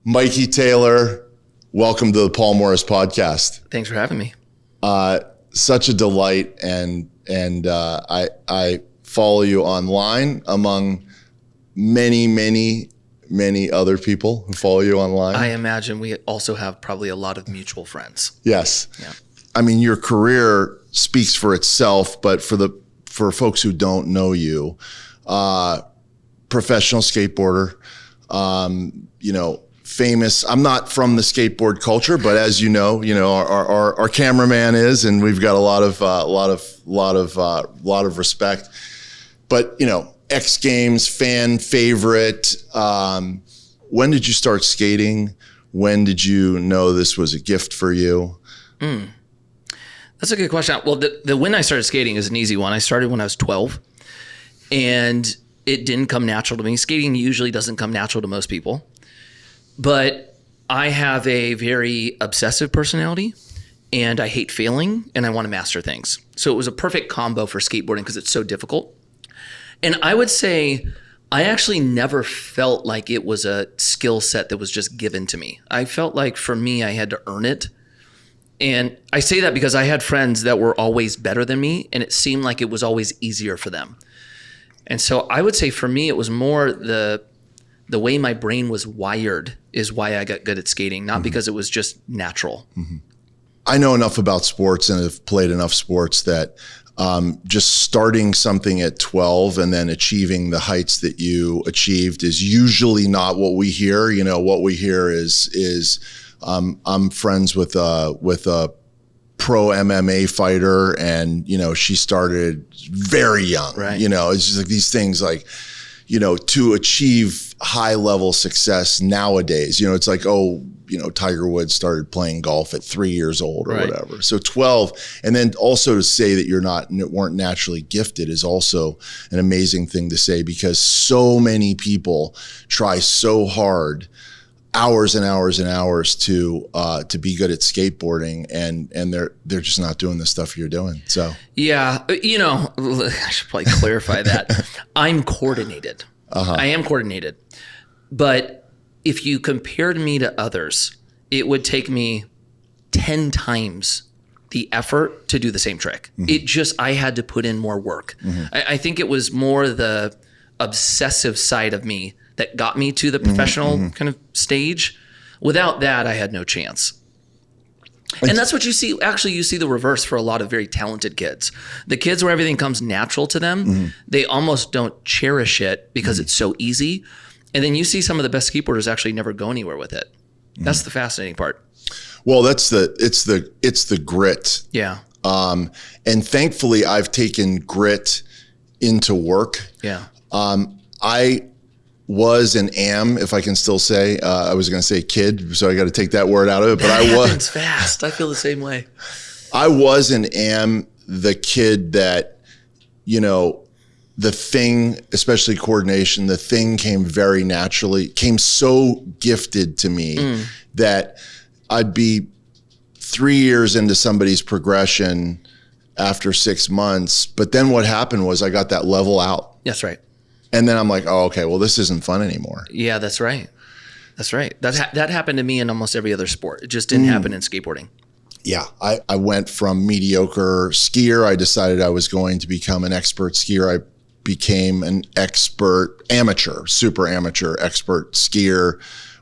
Mikey Taylor, welcome to the Paul Morris podcast. Thanks for having me. Such a delight, and I follow you online among many other people who follow you online. I imagine we also have probably a lot of mutual friends. Yes. Yeah. I mean, your career speaks for itself, but for folks who don't know you, professional skateboarder, famous. I'm not from the skateboard culture, but as you know, our cameraman is, and we've got a lot of respect. But X Games fan favorite. When did you start skating? When did you know this was a gift for you? That's a good question. Well, the when I started skating is an easy one. I started when I was 12, and it didn't come natural to me. Skating usually doesn't come natural to most people. But I have a very obsessive personality, and I hate failing, and I want to master things. So it was a perfect combo for skateboarding because it's so difficult. And I would say I actually never felt like it was a skill set that was just given to me. I felt like for me, I had to earn it. And I say that because I had friends that were always better than me, and it seemed like it was always easier for them. And so I would say for me, it was more the way my brain was wired is why I got good at skating, not because it was just natural. Mm-hmm. I know enough about sports and have played enough sports that just starting something at 12 and then achieving the heights that you achieved is usually not what we hear. What we hear is I'm friends with a pro MMA fighter, and she started very young. Right. It's just like these things like, to achieve high level success nowadays, it's like, Tiger Woods started playing golf at 3 years old or whatever. So 12, and then also to say that weren't naturally gifted is also an amazing thing to say, because so many people try so hard, hours and hours and hours to be good at skateboarding, and they're just not doing the stuff you're doing. So yeah, I should probably clarify that. I'm coordinated. I am coordinated, but if you compared me to others, it would take me 10 times the effort to do the same trick. Mm-hmm. I had to put in more work. Mm-hmm. I think it was more the obsessive side of me that got me to the professional kind of stage. Without that, I had no chance. And that's what you see. Actually, you see the reverse for a lot of very talented kids. The kids where everything comes natural to them, they almost don't cherish it because it's so easy. And then you see some of the best skateboarders actually never go anywhere with it. That's the fascinating part. Well, it's the grit. Yeah. And thankfully, I've taken grit into work. Yeah. I was and am, if I can still say, I was going to say kid, so I got to take that word out of it, but I was. It's fast. I feel the same way. I was and am the kid that, the thing, especially coordination, the thing came very naturally, came so gifted to me that I'd be 3 years into somebody's progression after 6 months. But then what happened was I got that level out. That's right. And then I'm like, oh, okay, well, this isn't fun anymore. Yeah, that's right. That's right. That happened to me in almost every other sport. It just didn't happen in skateboarding. Yeah, I went from mediocre skier. I decided I was going to become an expert skier. I became an super amateur expert skier,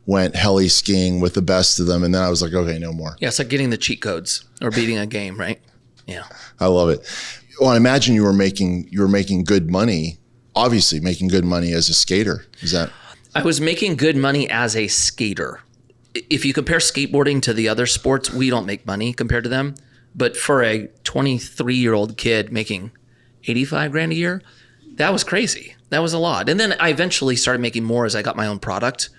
went heli skiing with the best of them. And then I was like, okay, no more. Yeah, it's like getting the cheat codes or beating a game, right? Yeah. I love it. Well, I imagine you were making good money, obviously making good money as a skater. Is that? I was making good money as a skater. If you compare skateboarding to the other sports, we don't make money compared to them. But for a 23-year-old kid making $85,000 a year, that was crazy. That was a lot. And then I eventually started making more as I got my own product.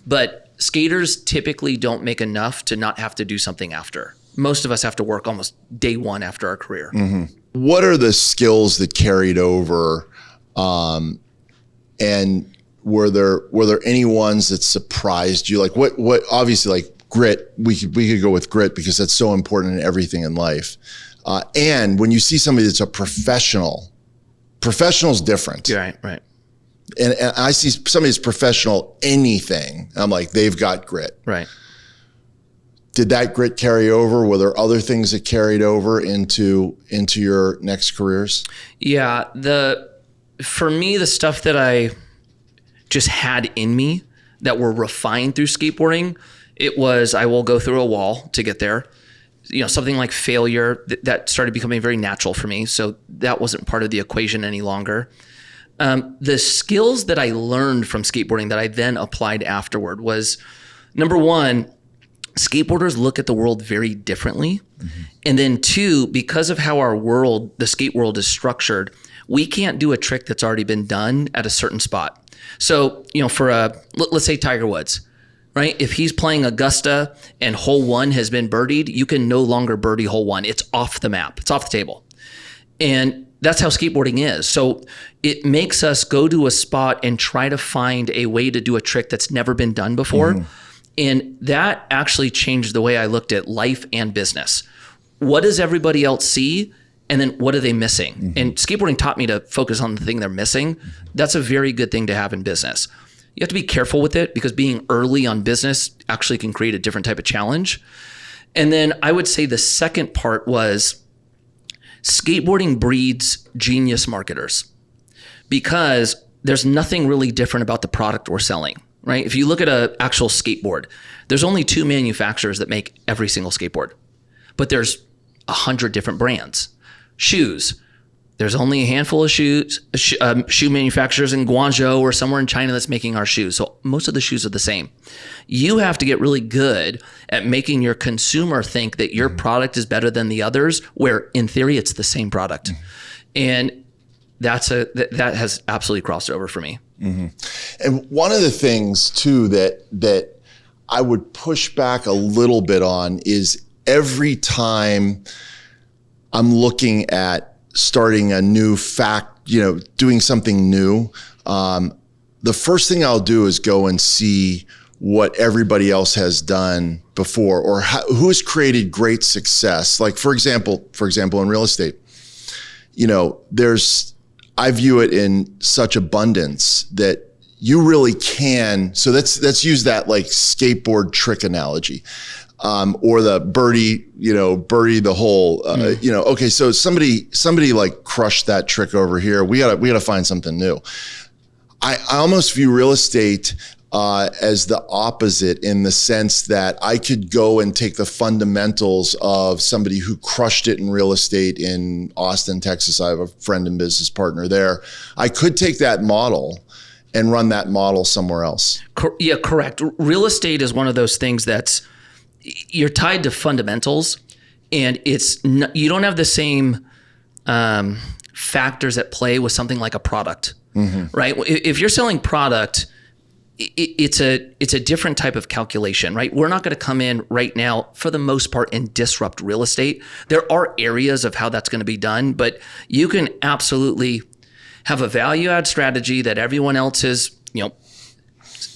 But skaters typically don't make enough to not have to do something after. Most of us have to work almost day one after our career. What are the skills that carried over? And were there any ones that surprised you? Like what obviously, like grit, we could go with grit because that's so important in everything in life. And when you see somebody that's a professional's different. Right. And I see somebody who's professional anything. I'm like, they've got grit. Right. Did that grit carry over? Were there other things that carried over into your next careers? Yeah. For me, the stuff that I just had in me that were refined through skateboarding, it was, I will go through a wall to get there. Something like failure, that started becoming very natural for me. So that wasn't part of the equation any longer. The skills that I learned from skateboarding that I then applied afterward was, number one, skateboarders look at the world very differently. Mm-hmm. And then two, because of how the skate world is structured, we can't do a trick that's already been done at a certain spot. So, let's say Tiger Woods, right? If he's playing Augusta and hole 1 has been birdied, you can no longer birdie hole 1. It's off the map. It's off the table. And that's how skateboarding is. So it makes us go to a spot and try to find a way to do a trick that's never been done before. Mm-hmm. And that actually changed the way I looked at life and business. What does everybody else see? And then what are they missing? Mm-hmm. And skateboarding taught me to focus on the thing they're missing. Mm-hmm. That's a very good thing to have in business. You have to be careful with it because being early on business actually can create a different type of challenge. And then I would say the second part was skateboarding breeds genius marketers because there's nothing really different about the product we're selling, right? If you look at an actual skateboard, there's only 2 manufacturers that make every single skateboard, but there's 100 different brands. Shoes. There's only a handful of shoe manufacturers in Guangzhou or somewhere in China that's making our shoes. So most of the shoes are the same. You have to get really good at making your consumer think that your product is better than the others, where in theory it's the same product. And that has absolutely crossed over for me. Mm-hmm. And one of the things too that I would push back a little bit on is every time I'm looking at starting a new doing something new, the first thing I'll do is go and see what everybody else has done before or who has created great success. Like for example, in real estate, I view it in such abundance that you really can. So let's use that like skateboard trick analogy. Or the birdie the hole, okay. So somebody like crushed that trick over here. We gotta find something new. I almost view real estate, as the opposite in the sense that I could go and take the fundamentals of somebody who crushed it in real estate in Austin, Texas. I have a friend and business partner there. I could take that model and run that model somewhere else. Yeah, correct. Real estate is one of those things that's, you're tied to fundamentals, and you don't have the same factors at play with something like a product, mm-hmm. right? If you're selling product, it's a different type of calculation, right? We're not going to come in right now, for the most part, and disrupt real estate. There are areas of how that's going to be done, but you can absolutely have a value add strategy that everyone else has,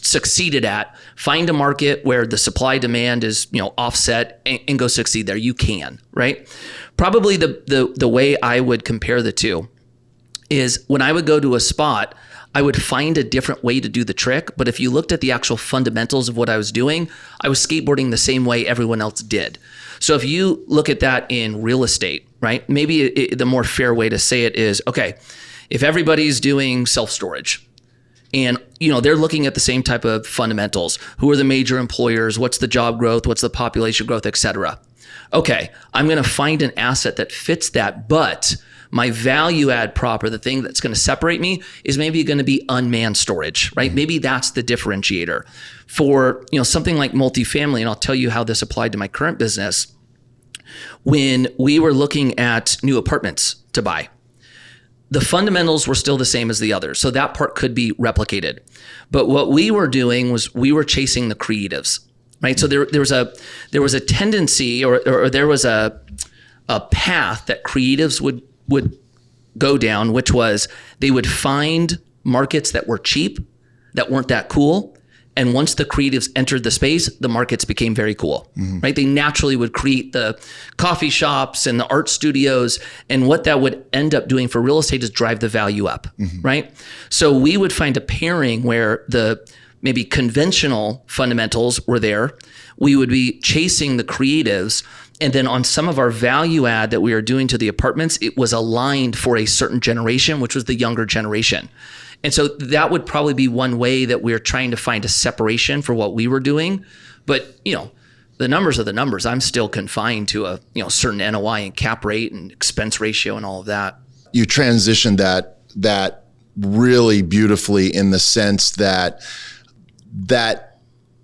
succeeded at. Find a market where the supply demand is, offset and go succeed there. You can, right? Probably the way I would compare the two is when I would go to a spot, I would find a different way to do the trick. But if you looked at the actual fundamentals of what I was doing, I was skateboarding the same way everyone else did. So if you look at that in real estate, right? Maybe the more fair way to say it is, okay, if everybody's doing self-storage, and, they're looking at the same type of fundamentals. Who are the major employers? What's the job growth? What's the population growth, et cetera? Okay, I'm going to find an asset that fits that, but my value add prop, or the thing that's going to separate me, is maybe going to be unmanned storage, right? Maybe that's the differentiator. For, something like multifamily, and I'll tell you how this applied to my current business. When we were looking at new apartments to buy, the fundamentals were still the same as the others. So that part could be replicated. But what we were doing was we were chasing the creatives, right? So there was a tendency or there was a path that creatives would go down, which was they would find markets that were cheap, that weren't that cool, And once the creatives entered the space, the markets became very cool, right? They naturally would create the coffee shops and the art studios. And what that would end up doing for real estate is drive the value up, right? So we would find a pairing where the maybe conventional fundamentals were there. We would be chasing the creatives. And then on some of our value add that we are doing to the apartments, it was aligned for a certain generation, which was the younger generation. And so that would probably be one way that we're trying to find a separation for what we were doing. But, the numbers are the numbers. I'm still confined to a, certain NOI and cap rate and expense ratio and all of that. You transitioned that really beautifully in the sense that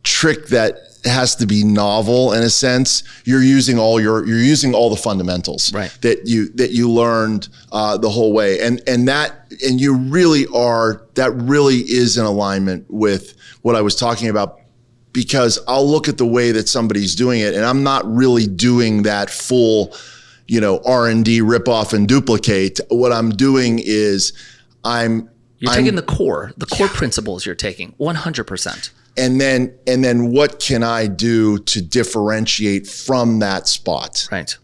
trick that has to be novel in a sense. You're using all the fundamentals that you learned the whole way, and you really are. That really is in alignment with what I was talking about, because I'll look at the way that somebody's doing it, and I'm not really doing that full, R&D, rip off and duplicate. What I'm doing is You're taking the core principles. You're taking 100%. And then what can I do to differentiate from that spot? Right.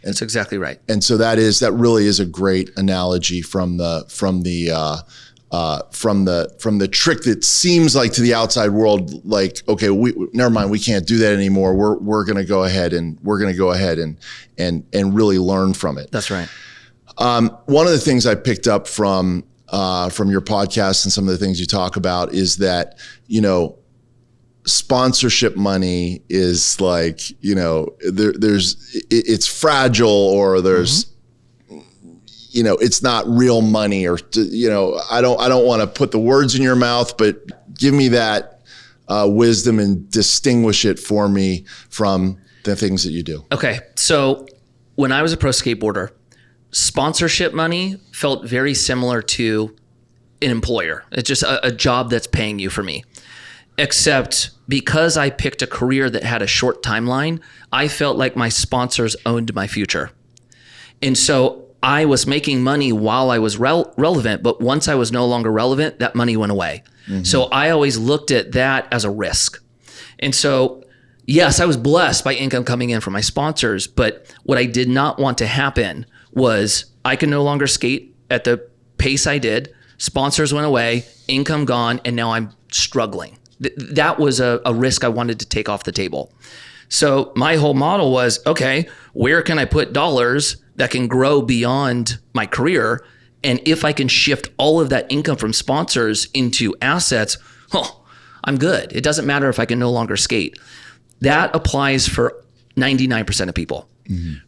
That's exactly right. And so that really is a great analogy from the trick that seems like to the outside world, like, okay, never mind, we can't do that anymore. We're going to go ahead and really learn from it. That's right. One of the things I picked up from your podcast and some of the things you talk about is that, sponsorship money is like, it's fragile, or there's, it's not real money, or, I don't want to put the words in your mouth, but give me that wisdom and distinguish it for me from the things that you do. Okay. So when I was a pro skateboarder, sponsorship money felt very similar to an employer. It's just a job that's paying you for me. Except because I picked a career that had a short timeline, I felt like my sponsors owned my future. And so I was making money while I was relevant, but once I was no longer relevant, that money went away. So I always looked at that as a risk. And so, yes, I was blessed by income coming in from my sponsors, but what I did not want to happen was I could no longer skate at the pace I did. Sponsors went away, income gone, and now I'm struggling. That was a risk I wanted to take off the table. So my whole model was, okay, where can I put dollars that can grow beyond my career? And if I can shift all of that income from sponsors into assets, I'm good. It doesn't matter if I can no longer skate. That applies for 99% of people,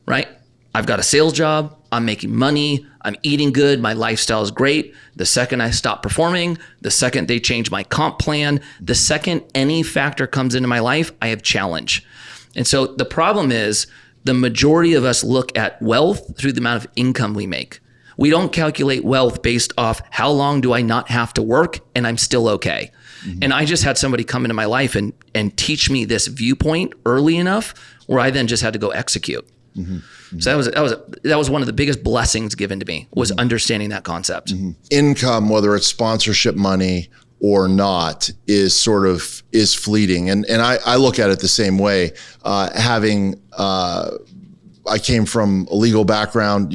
right? I've got a sales job. I'm making money. I'm eating good. My lifestyle is great. The second I stop performing, the second they change my comp plan, the second any factor comes into my life, I have challenge. And so the problem is the majority of us look at wealth through the amount of income we make. We don't calculate wealth based off how long do I not have to work and I'm still okay. And I just had somebody come into my life and teach me this viewpoint early enough where I then just had to go execute. So that was one of the biggest blessings given to me, was understanding that concept. Income, whether it's sponsorship money or not, is fleeting. And I look at it the same way. I came from a legal background,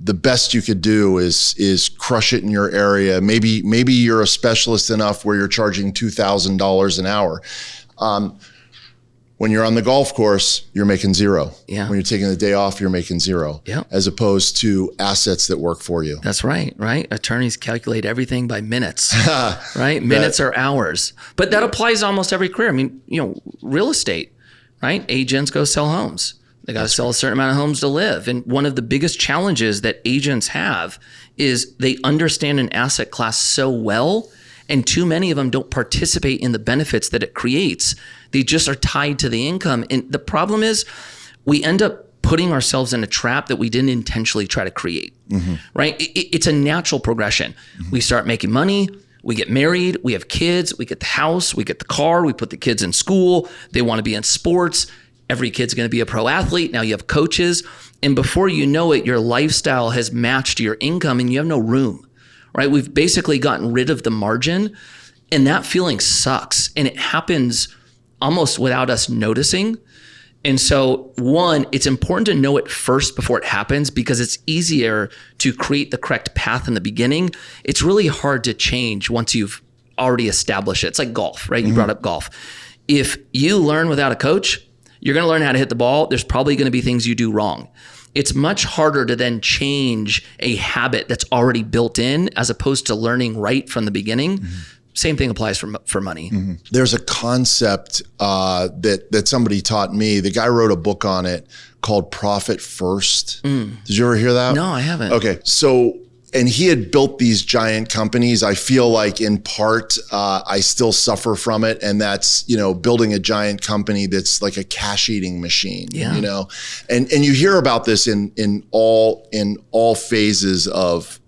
the best you could do is crush it in your area. Maybe you're a specialist enough where you're charging $2,000 an hour. When you're on the golf course, you're making zero. Yeah. When you're taking the day off, you're making zero. Yeah. As opposed to assets that work for you. That's right. Attorneys calculate everything by minutes, right? Minutes are hours. But that applies to almost every career. I mean, real estate, right? Agents go sell homes. They got to sell a certain amount of homes to live. And one of the biggest challenges that agents have is they understand an asset class so well, and too many of them don't participate in the benefits that it creates. They just are tied to the income. And the problem is we end up putting ourselves in a trap that we didn't intentionally try to create, right? It's a natural progression. We start making money, we get married, we have kids, we get the house, we get the car, we put the kids in school, they want to be in sports. Every kid's going to be a pro athlete. Now you have coaches. And before you know it, your lifestyle has matched your income and you have no room, right? We've basically gotten rid of the margin. And that feeling sucks. And it happens almost without us noticing. And so, one, it's important to know it first before it happens, because it's easier to create the correct path in the beginning. It's really hard to change once you've already established it. It's like golf, right? You brought up golf. If you learn without a coach, you're going to learn how to hit the ball. There's probably going to be things you do wrong. It's much harder to then change a habit that's already built in, as opposed to learning right from the beginning. Same thing applies for money. There's a concept that somebody taught me. The guy wrote a book on it called Profit First. Did you ever hear that? No, I haven't. Okay. So, and he had built these giant companies. I feel like in part, I still suffer from it. And that's, building a giant company that's like a cash eating machine, and you hear about this in all phases of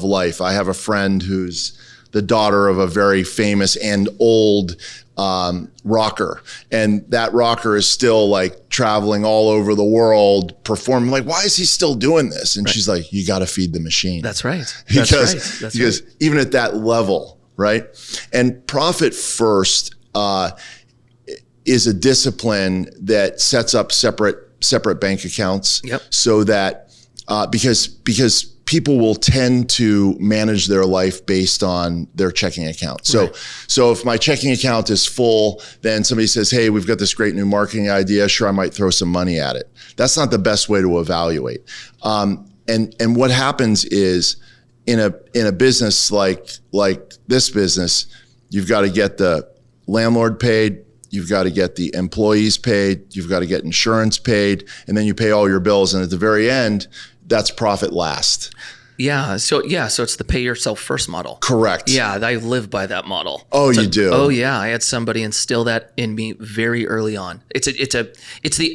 life. I have a friend who's the daughter of a very famous and old rocker. And that rocker is still like traveling all over the world, performing. Like, why is he still doing this? And she's like, you got to feed the machine. That's right. Because even at that level, right? And Profit First is a discipline that sets up separate bank accounts. So that because people will tend to manage their life based on their checking account. So if my checking account is full, then somebody says, hey, we've got this great new marketing idea. Sure, I might throw some money at it. That's not the best way to evaluate. And what happens is in a business like this business, you've got to get the landlord paid. You've got to get the employees paid. You've got to get insurance paid. And then you pay all your bills. And at the very end, that's profit last. So it's the pay yourself first model. Correct. Yeah, I live by that model. Oh, you do? Oh yeah, I had somebody instill that in me very early on. It's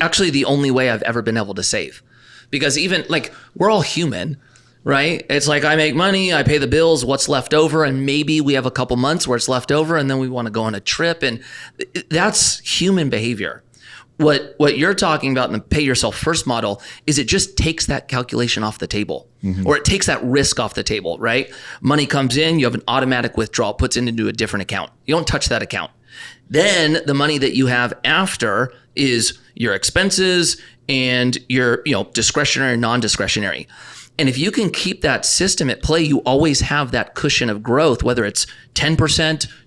actually the only way I've ever been able to save, because even like we're all human, right? It's like I make money, I pay the bills, what's left over, and maybe we have a couple months where it's left over, and then we want to go on a trip, and that's human behavior. What you're talking about in the pay yourself first model is it just takes that calculation off the table, or it takes that risk off the table, right? Money comes in, you have an automatic withdrawal, puts it into a different account. You don't touch that account. Then the money that you have after is your expenses and your discretionary and non-discretionary. And if you can keep that system at play, you always have that cushion of growth, whether it's 10%,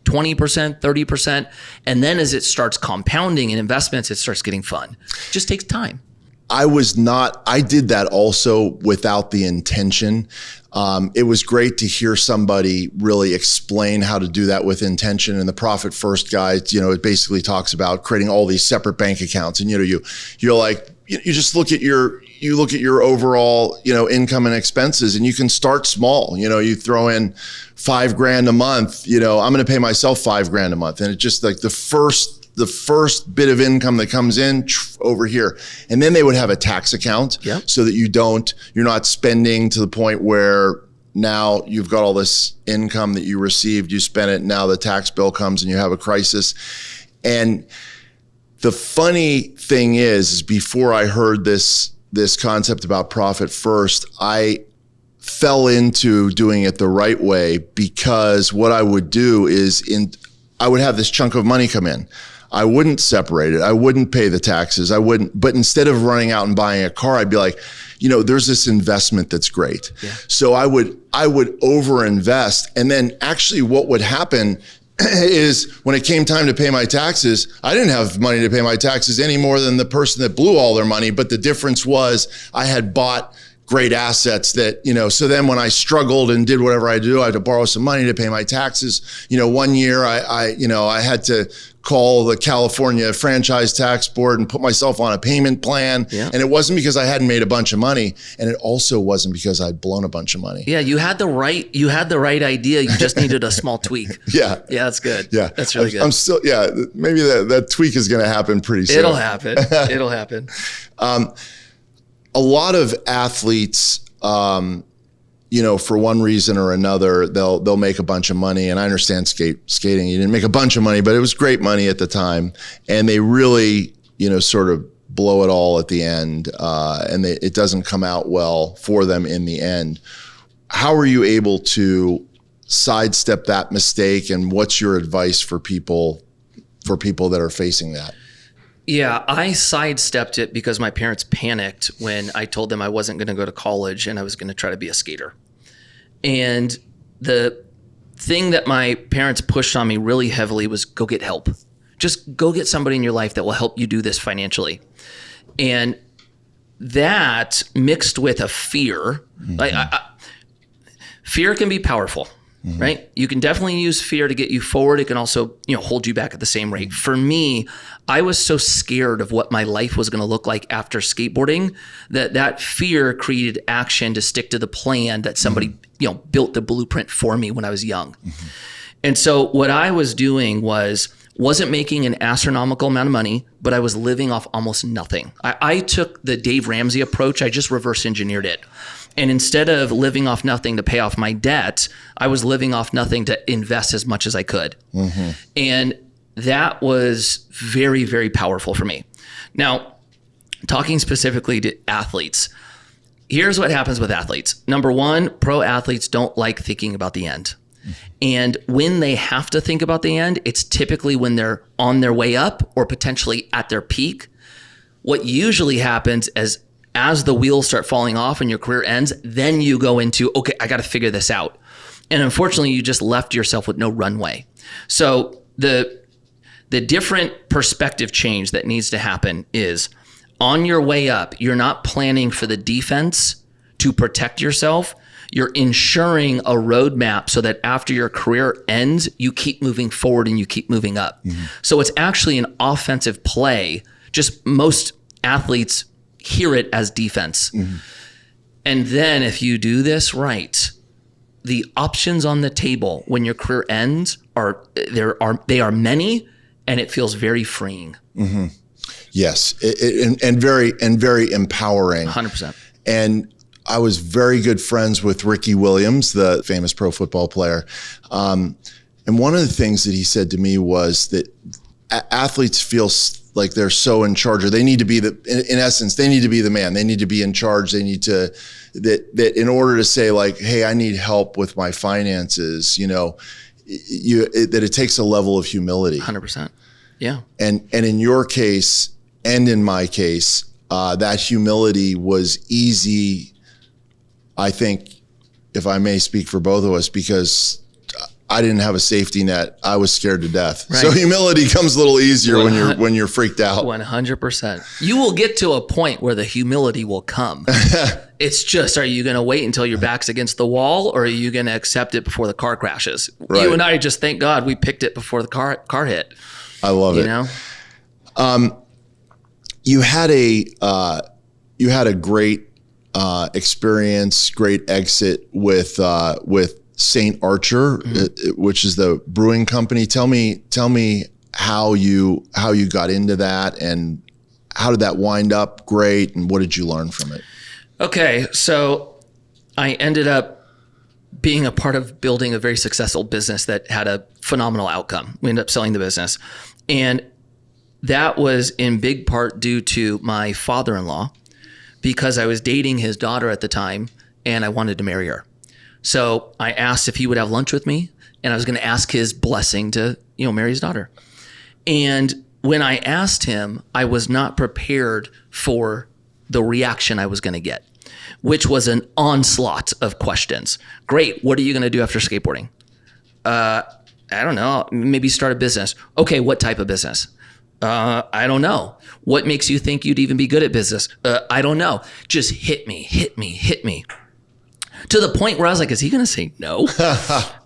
20%, 30%. And then as it starts compounding in investments, it starts getting fun. It just takes time. I did that also without the intention. It was great to hear somebody really explain how to do that with intention. And the Profit First guide, it basically talks about creating all these separate bank accounts. And, you're like, you just look at your overall, income and expenses, and you can start small. You throw in $5,000 a month, I'm going to pay myself $5,000 a month. And it's just like the first bit of income that comes in over here. And then they would have a tax account so that you're not spending to the point where now you've got all this income that you received, you spent it, now the tax bill comes and you have a crisis. And the funny thing is before I heard this concept about Profit First, I fell into doing it the right way, because what I would do is I would have this chunk of money come in. I wouldn't separate it. I wouldn't pay the taxes. But instead of running out and buying a car, I'd be like, there's this investment that's great. Yeah. So I would overinvest. And then actually what would happen is when it came time to pay my taxes, I didn't have money to pay my taxes any more than the person that blew all their money. But the difference was I had bought great assets that, so then when I struggled and did whatever I do, I had to borrow some money to pay my taxes. One year I had to call the California Franchise Tax Board and put myself on a payment plan. Yeah. And it wasn't because I hadn't made a bunch of money. And it also wasn't because I'd blown a bunch of money. Yeah. You had the right idea. You just needed a small tweak. Yeah. Yeah. That's good. Yeah. That's really good. I'm still, maybe that tweak is going to happen pretty soon. It'll happen. It'll happen. A lot of athletes, for one reason or another, they'll make a bunch of money. And I understand skating, you didn't make a bunch of money, but it was great money at the time. And they really, sort of blow it all at the end. And it doesn't come out well for them in the end. How are you able to sidestep that mistake, and what's your advice for people that are facing that? Yeah, I sidestepped it because my parents panicked when I told them I wasn't going to go to college and I was going to try to be a skater. And the thing that my parents pushed on me really heavily was go get help. Just go get somebody in your life that will help you do this financially. And that mixed with a fear, fear can be powerful. Right? You can definitely use fear to get you forward. It can also, hold you back at the same rate. For me, I was so scared of what my life was going to look like after skateboarding that fear created action to stick to the plan that somebody, built the blueprint for me when I was young. And so what I was doing wasn't making an astronomical amount of money, but I was living off almost nothing. I took the Dave Ramsey approach. I just reverse engineered it. And instead of living off nothing to pay off my debt, I was living off nothing to invest as much as I could. And that was very, very powerful for me. Now, talking specifically to athletes, here's what happens with athletes. Number one, pro athletes don't like thinking about the end. And when they have to think about the end, it's typically when they're on their way up or potentially at their peak. What usually happens is as the wheels start falling off and your career ends, then you go into, okay, I got to figure this out. And unfortunately, you just left yourself with no runway. So the different perspective change that needs to happen is on your way up, you're not planning for the defense to protect yourself. You're ensuring a roadmap so that after your career ends, you keep moving forward and you keep moving up. So it's actually an offensive play. Just most athletes hear it as defense. And then if you do this right, the options on the table when your career ends they are many, and it feels very freeing. Yes, and very empowering. 100%. And I was very good friends with Ricky Williams, the famous pro football player. And one of the things that he said to me was that athletes feel like they're so in charge, or they need to be in essence, they need to be the man. They need to be in charge. They need to, that in order to say like, hey, I need help with my finances, that it takes a level of humility. 100%. Yeah. And in your case, and in my case, that humility was easy, I think, if I may speak for both of us, because I didn't have a safety net. I was scared to death. Right. So humility comes a little easier when you're freaked out. 100%. You will get to a point where the humility will come. It's just, are you going to wait until your back's against the wall, or are you going to accept it before the car crashes? Right. You and I just thank God we picked it before the car hit. I love it. You had a great experience, great exit with St. Archer, which is the brewing company. Tell me how you got into that, and how did that wind up great, and what did you learn from it? Okay, so I ended up being a part of building a very successful business that had a phenomenal outcome. We ended up selling the business, and that was in big part due to my father-in-law, because I was dating his daughter at the time and I wanted to marry her. So I asked if he would have lunch with me, and I was going to ask his blessing to, marry his daughter. And when I asked him, I was not prepared for the reaction I was going to get, which was an onslaught of questions. Great. What are you going to do after skateboarding? I don't know. Maybe start a business. Okay. What type of business? I don't know. What makes you think you'd even be good at business? I don't know. Just hit me. To the point where I was like, is he going to say no?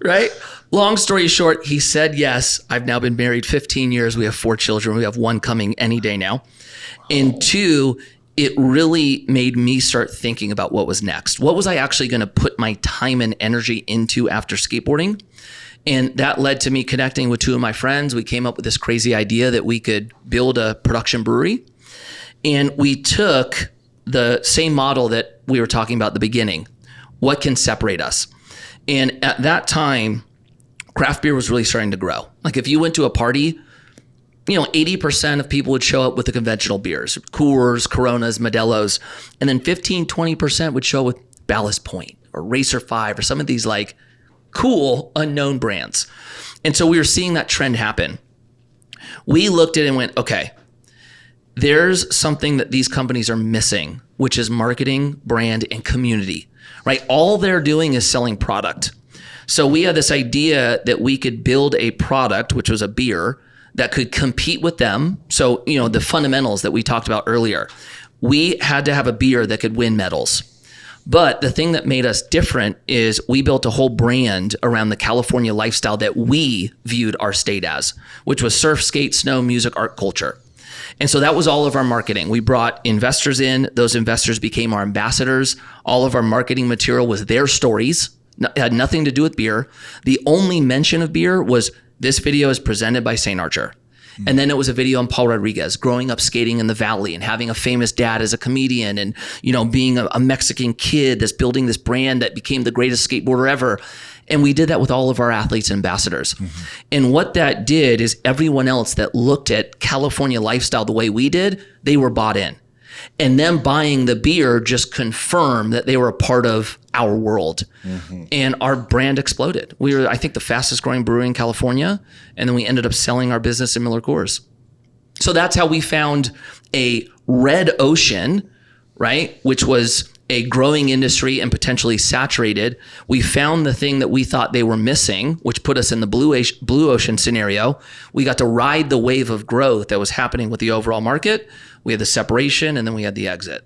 Right? Long story short, he said yes. I've now been married 15 years. We have 4 children. We have 1 coming any day now. And 2, it really made me start thinking about what was next. What was I actually going to put my time and energy into after skateboarding? And that led to me connecting with 2 of my friends. We came up with this crazy idea that we could build a production brewery. And we took the same model that we were talking about at the beginning. What can separate us? And at that time, craft beer was really starting to grow. Like if you went to a party, 80% of people would show up with the conventional beers, Coors, Coronas, Modelo's, and then 15, 20% would show up with Ballast Point or Racer 5 or some of these like cool unknown brands. And so we were seeing that trend happen. We looked at it and went, okay, there's something that these companies are missing, which is marketing, brand, and community, right? All they're doing is selling product. So we had this idea that we could build a product, which was a beer, that could compete with them. So, the fundamentals that we talked about earlier, we had to have a beer that could win medals. But the thing that made us different is we built a whole brand around the California lifestyle that we viewed our state as, which was surf, skate, snow, music, art, culture. And so that was all of our marketing. We brought investors in. Those investors became our ambassadors. All of our marketing material was their stories. It had nothing to do with beer. The only mention of beer was this video is presented by St. Archer. And then it was a video on Paul Rodriguez growing up skating in the valley and having a famous dad as a comedian and, being a Mexican kid that's building this brand that became the greatest skateboarder ever. And we did that with all of our athletes and ambassadors. And what that did is everyone else that looked at California lifestyle the way we did, they were bought in. And them buying the beer just confirmed that they were a part of our world. And our brand exploded. We were, I think, the fastest growing brewery in California. And then we ended up selling our business in MillerCoors. So that's how we found a red ocean, right? Which was a growing industry and potentially saturated. We found the thing that we thought they were missing, which put us in the blue ocean scenario. We got to ride the wave of growth that was happening with the overall market. We had the separation, and then we had the exit.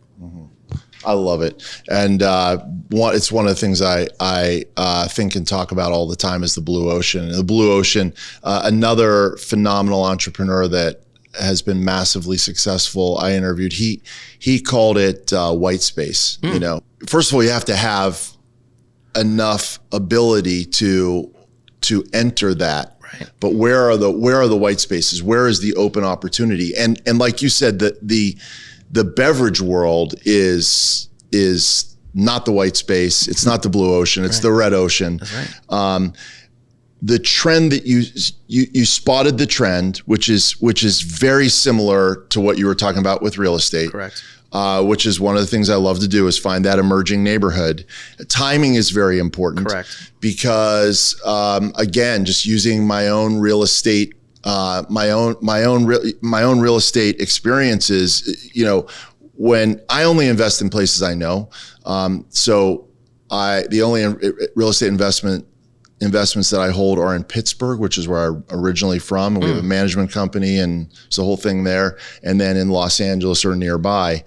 I love it. And it's one of the things I think and talk about all the time is the blue ocean. And the blue ocean, another phenomenal entrepreneur that has been massively successful, I interviewed, he called it white space. First of all, you have to have enough ability to enter that. Right. But where are the white spaces? Where is the open opportunity? And like you said, the beverage world is not the white space. It's not the blue ocean. It's the red ocean. That's right. The trend that you spotted the trend, which is very similar to what you were talking about with real estate. Correct. Which is one of the things I love to do is find that emerging neighborhood. Timing is very important. Correct. Because again, just using my own real estate, my own real estate experiences, when I only invest in places I know. So the only real estate investments that I hold are in Pittsburgh, which is where I'm originally from. And we have a management company and it's the whole thing there. And then in Los Angeles or nearby,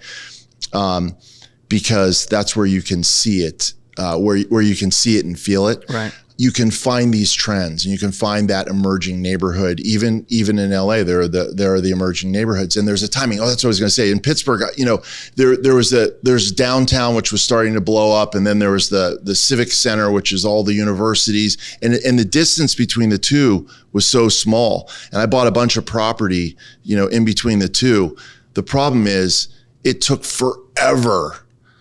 because that's where you can see it, where you can see it and feel it. Right. You can find these trends and you can find that emerging neighborhood. Even in LA, there are the emerging neighborhoods, and there's a timing. Oh, that's what I was going to say. In Pittsburgh, there's downtown, which was starting to blow up, and then there was the Civic Center, which is all the universities, and the distance between the two was so small. And I bought a bunch of property, in between the two. The problem is it took forever.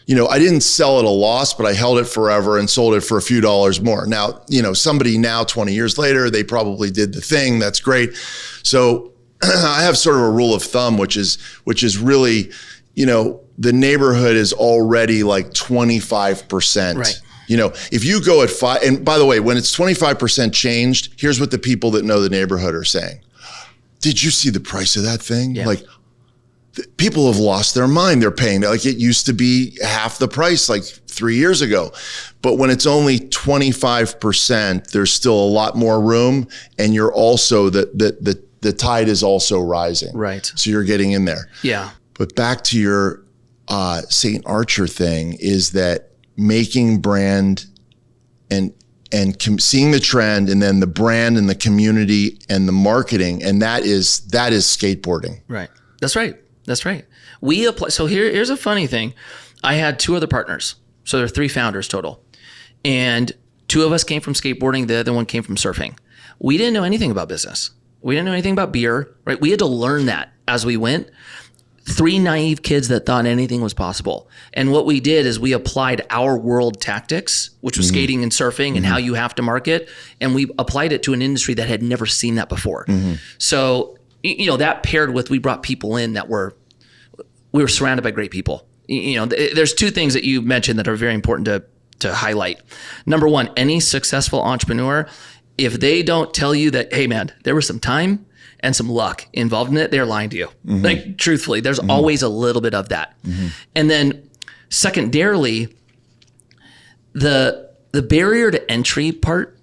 I didn't sell at a loss, but I held it forever and sold it for a few dollars more. Now, somebody now 20 years later, they probably did the thing. That's great. So I have sort of a rule of thumb, which is really, the neighborhood is already like 25%. Right. If you go at 5, and by the way, when it's 25% changed, here's what the people that know the neighborhood are saying. Did you see the price of that thing? Yeah. Like, people have lost their mind. They're paying like it used to be half the price like 3 years ago. But when it's only 25%, there's still a lot more room. And you're also the tide is also rising. Right. So you're getting in there. Yeah. But back to your St. Archer thing is that making brand and seeing the trend and then the brand and the community and the marketing. And that is skateboarding. Right. That's right. That's right. We apply. So here's a funny thing. I had 2 other partners. So there are 3 founders total. And 2 of us came from skateboarding. The other one came from surfing. We didn't know anything about business. We didn't know anything about beer, right? We had to learn that as we went. 3 naive kids that thought anything was possible. And what we did is we applied our world tactics, which was skating and surfing and how you have to market. And we applied it to an industry that had never seen that before. So that paired with, we brought people in that we were surrounded by great people. There's 2 things that you mentioned that are very important highlight. Number one, any successful entrepreneur, if they don't tell you that, hey man, there was some time and some luck involved in it, they're lying to you. Like truthfully, there's always a little bit of that. And then secondarily, the barrier to entry part,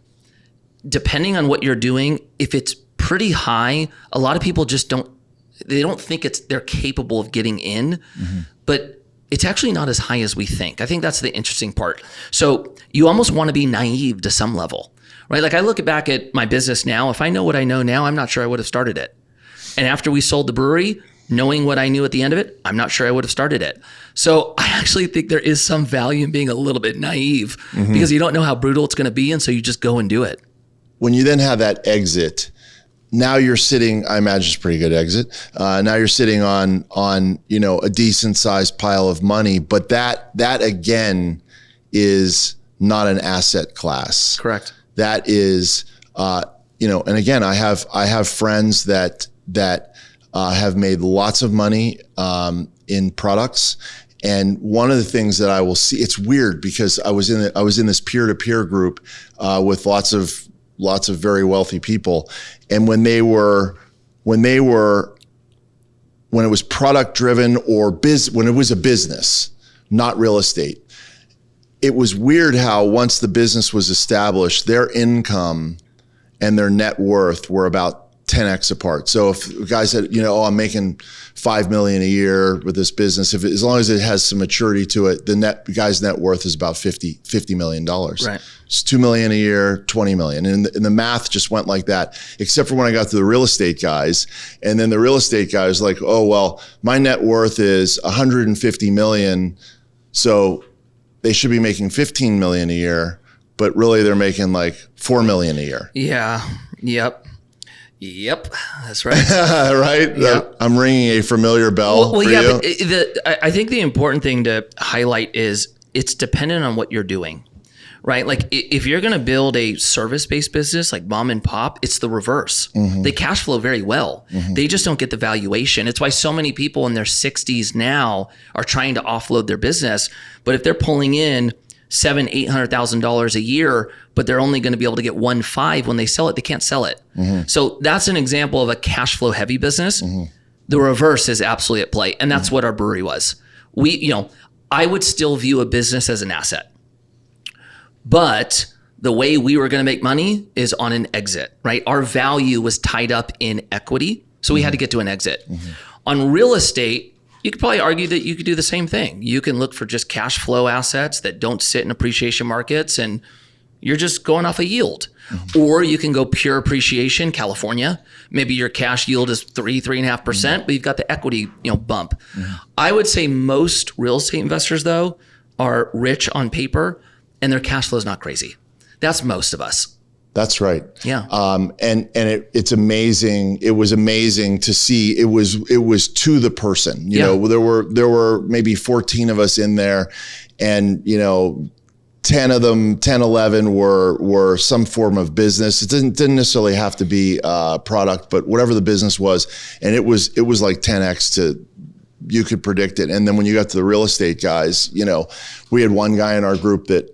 depending on what you're doing, if it's pretty high, a lot of people just don't think they're capable of getting in, but it's actually not as high as we think. I think that's the interesting part. So you almost want to be naive to some level, right? Like I look back at my business now, if I know what I know now, I'm not sure I would have started it. And after we sold the brewery, knowing what I knew at the end of it, I'm not sure I would have started it. So I actually think there is some value in being a little bit naive because you don't know how brutal it's going to be. And so you just go and do it. When you then have that exit, now you're sitting, I imagine it's a pretty good exit. Now you're sitting on, a decent sized pile of money, but that again is not an asset class. Correct. That is, and again, I have friends that have made lots of money, in products. And one of the things that I will see, it's weird because I was in this peer-to-peer group, with lots of very wealthy people. And when it was product driven or when it was a business, not real estate, it was weird how once the business was established, their income and their net worth were about 10x apart. So if a guy said, I'm making $5 million a year with this business, as long as it has some maturity to it, the guy's net worth is about $50 million. Right. It's $2 million a year, $20 million. And the math just went like that, except for when I got to the real estate guys. And then the real estate guy was like, oh, well, my net worth is $150 million. So they should be making $15 million a year, but really they're making like $4 million a year. Yeah. Yep, that's right. Right? Yep. I'm ringing a familiar bell for you. But I think the important thing to highlight is it's dependent on what you're doing, right? Like if you're going to build a service-based business like mom and pop, it's the reverse. They cash flow very well. They just don't get the valuation. It's why so many people in their 60s now are trying to offload their business. But if they're pulling in $700,000-$800,000 a year, but they're only going to be able to get 1.5 when they sell it, they can't sell it. So that's an example of a cash flow heavy business. The reverse is absolutely at play. And that's what our brewery was. I would still view a business as an asset, but the way we were going to make money is on an exit, right? Our value was tied up in equity. So we had to get to an exit. On real estate, you could probably argue that you could do the same thing. You can look for just cash flow assets that don't sit in appreciation markets and you're just going off a yield. Or you can go pure appreciation, California. Maybe your cash yield is 3.5%, but you've got the equity, bump. I would say most real estate investors though are rich on paper and their cash flow is not crazy. That's most of us. That's right. Yeah. And it's amazing. It was amazing to see. It was to the person. There were maybe 14 of us in there, and 10 of them, 10, 11 were some form of business. It didn't necessarily have to be product, but whatever the business was, and it was like 10x to. You could predict it. And then when you got to the real estate guys, we had one guy in our group that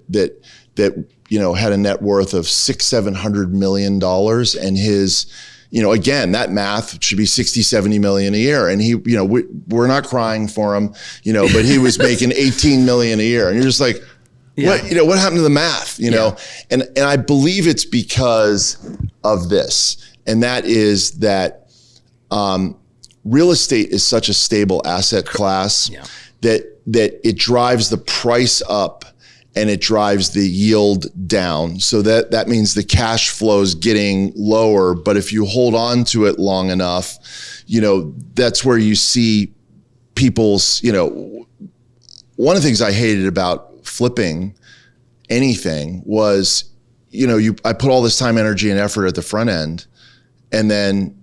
had a net worth of $600-700 million, and his, again, that math should be 60-70 million a year. And he, we're not crying for him, but he was making 18 million a year. And you're just like, what happened to the math, And I believe it's because of this. And that is that, real estate is such a stable asset class that it drives the price up and it drives the yield down. So that means the cash flow is getting lower. But if you hold on to it long enough, that's where you see people's, one of the things I hated about flipping anything was, I put all this time, energy, and effort at the front end, and then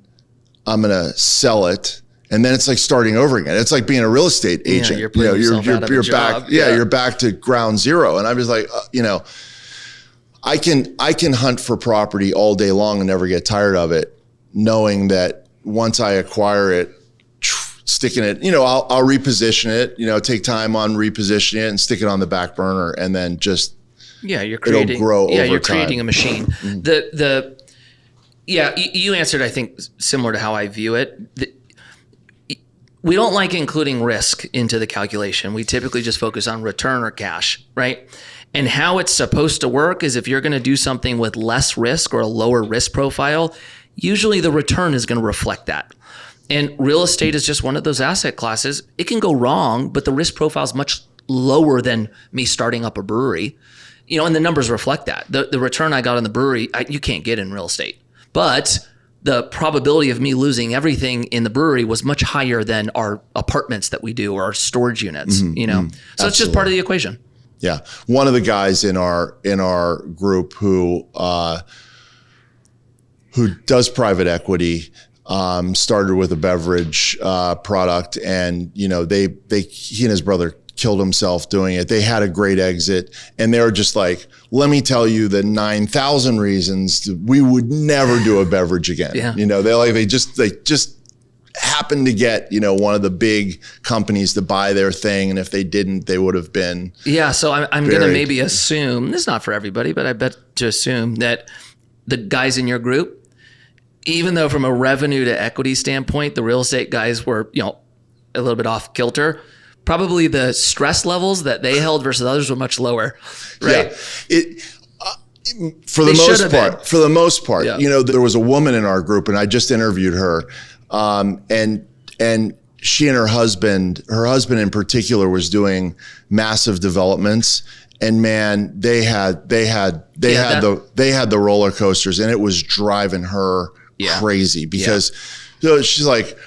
I'm going to sell it. And then it's like starting over again. It's like being a real estate agent. You're back. You're back to ground zero. And I was like, I can hunt for property all day long and never get tired of it, knowing that once I acquire it, sticking it, I'll reposition it, take time on repositioning it and stick it on the back burner, and then just Yeah, you're creating. It'll grow over you're time. creating a machine. You answered, I think, similar to how I view it. We don't like including risk into the calculation. We typically just focus on return or cash, right? And how it's supposed to work is if you're going to do something with less risk or a lower risk profile, usually the return is going to reflect that. And real estate is just one of those asset classes. It can go wrong, but the risk profile is much lower than me starting up a brewery. And the numbers reflect that. The return I got on the brewery, you can't get in real estate. But the probability of me losing everything in the brewery was much higher than our apartments that we do or our storage units, So it's just part of the equation. Yeah. One of the guys in our group who does private equity started with a beverage product, and he and his brother killed himself doing it. They had a great exit, and they were just like, let me tell you the 9,000 reasons we would never do a beverage again. Yeah. They just happened to get, one of the big companies to buy their thing. And if they didn't, they would have been. Yeah. So I'm going to maybe assume, this is not for everybody, but I bet to assume that the guys in your group, even though from a revenue to equity standpoint, the real estate guys were, a little bit off kilter, probably the stress levels that they held versus others were much lower, right? Yeah. For the most part, yeah. There was a woman in our group, and I just interviewed her, and she and her husband in particular was doing massive developments, and man, they had the roller coasters, and it was driving her crazy because she's like,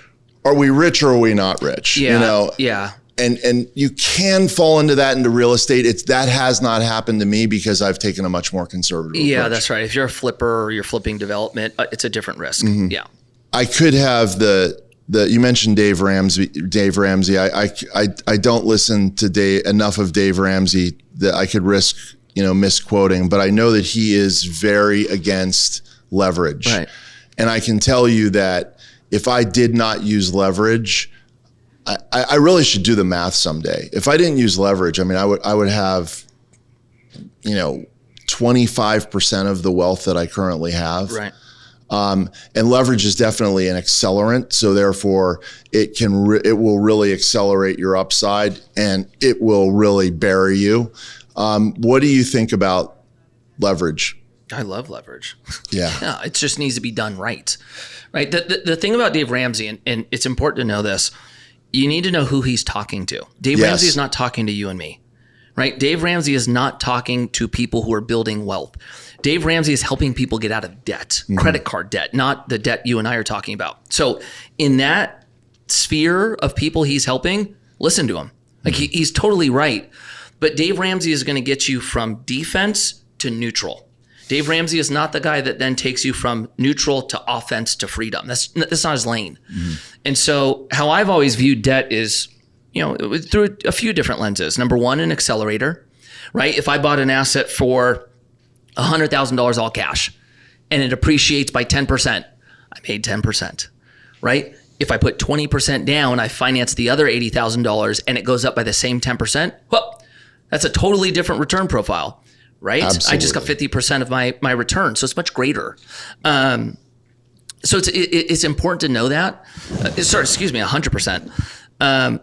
are we rich or are we not rich? Yeah. Yeah. And you can fall into real estate. That has not happened to me because I've taken a much more conservative approach. That's right. If you're a flipper or you're flipping development, it's a different risk. Mm-hmm. Yeah. I could have you mentioned Dave Ramsey. I don't listen to enough of Dave Ramsey that I could risk, misquoting, but I know that he is very against leverage. Right. And I can tell you that if I did not use leverage, I really should do the math someday. If I didn't use leverage, I would have, 25% of the wealth that I currently have. Right. And leverage is definitely an accelerant. So therefore it will really accelerate your upside, and it will really bury you. What do you think about leverage? I love leverage. Yeah. It just needs to be done right. Right. The thing about Dave Ramsey, and it's important to know this, you need to know who he's talking to. Dave Ramsey is not talking to you and me, right? Dave Ramsey is not talking to people who are building wealth. Dave Ramsey is helping people get out of debt, credit card debt, not the debt you and I are talking about. So in that sphere of people he's helping, listen to him. Like he's totally right. But Dave Ramsey is going to get you from defense to neutral. Dave Ramsey is not the guy that then takes you from neutral to offense to freedom. That's not his lane. Mm-hmm. And so how I've always viewed debt is, through a few different lenses. Number one, an accelerator, right? If I bought an asset for $100,000 all cash and it appreciates by 10%, I made 10%, right? If I put 20% down, I finance the other $80,000 and it goes up by the same 10%, well, that's a totally different return profile. Right? Absolutely. I just got 50% of my return. So it's much greater. So it's important to know that. 100%.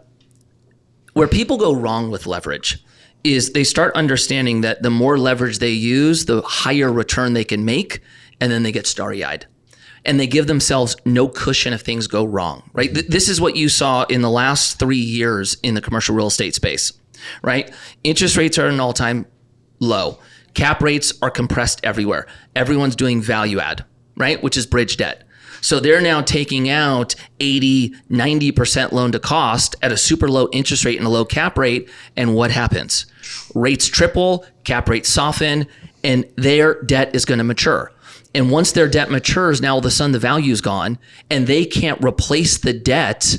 Where people go wrong with leverage is they start understanding that the more leverage they use, the higher return they can make, and then they get starry-eyed. And they give themselves no cushion if things go wrong, right? This is what you saw in the last 3 years in the commercial real estate space, right? Interest rates are at an all-time low. Cap rates are compressed everywhere. Everyone's doing value add, right? Which is bridge debt. So they're now taking out 80, 90% loan to cost at a super low interest rate and a low cap rate. And what happens? Rates triple, cap rates soften, and their debt is going to mature. And once their debt matures, now all of a sudden the value is gone and they can't replace the debt.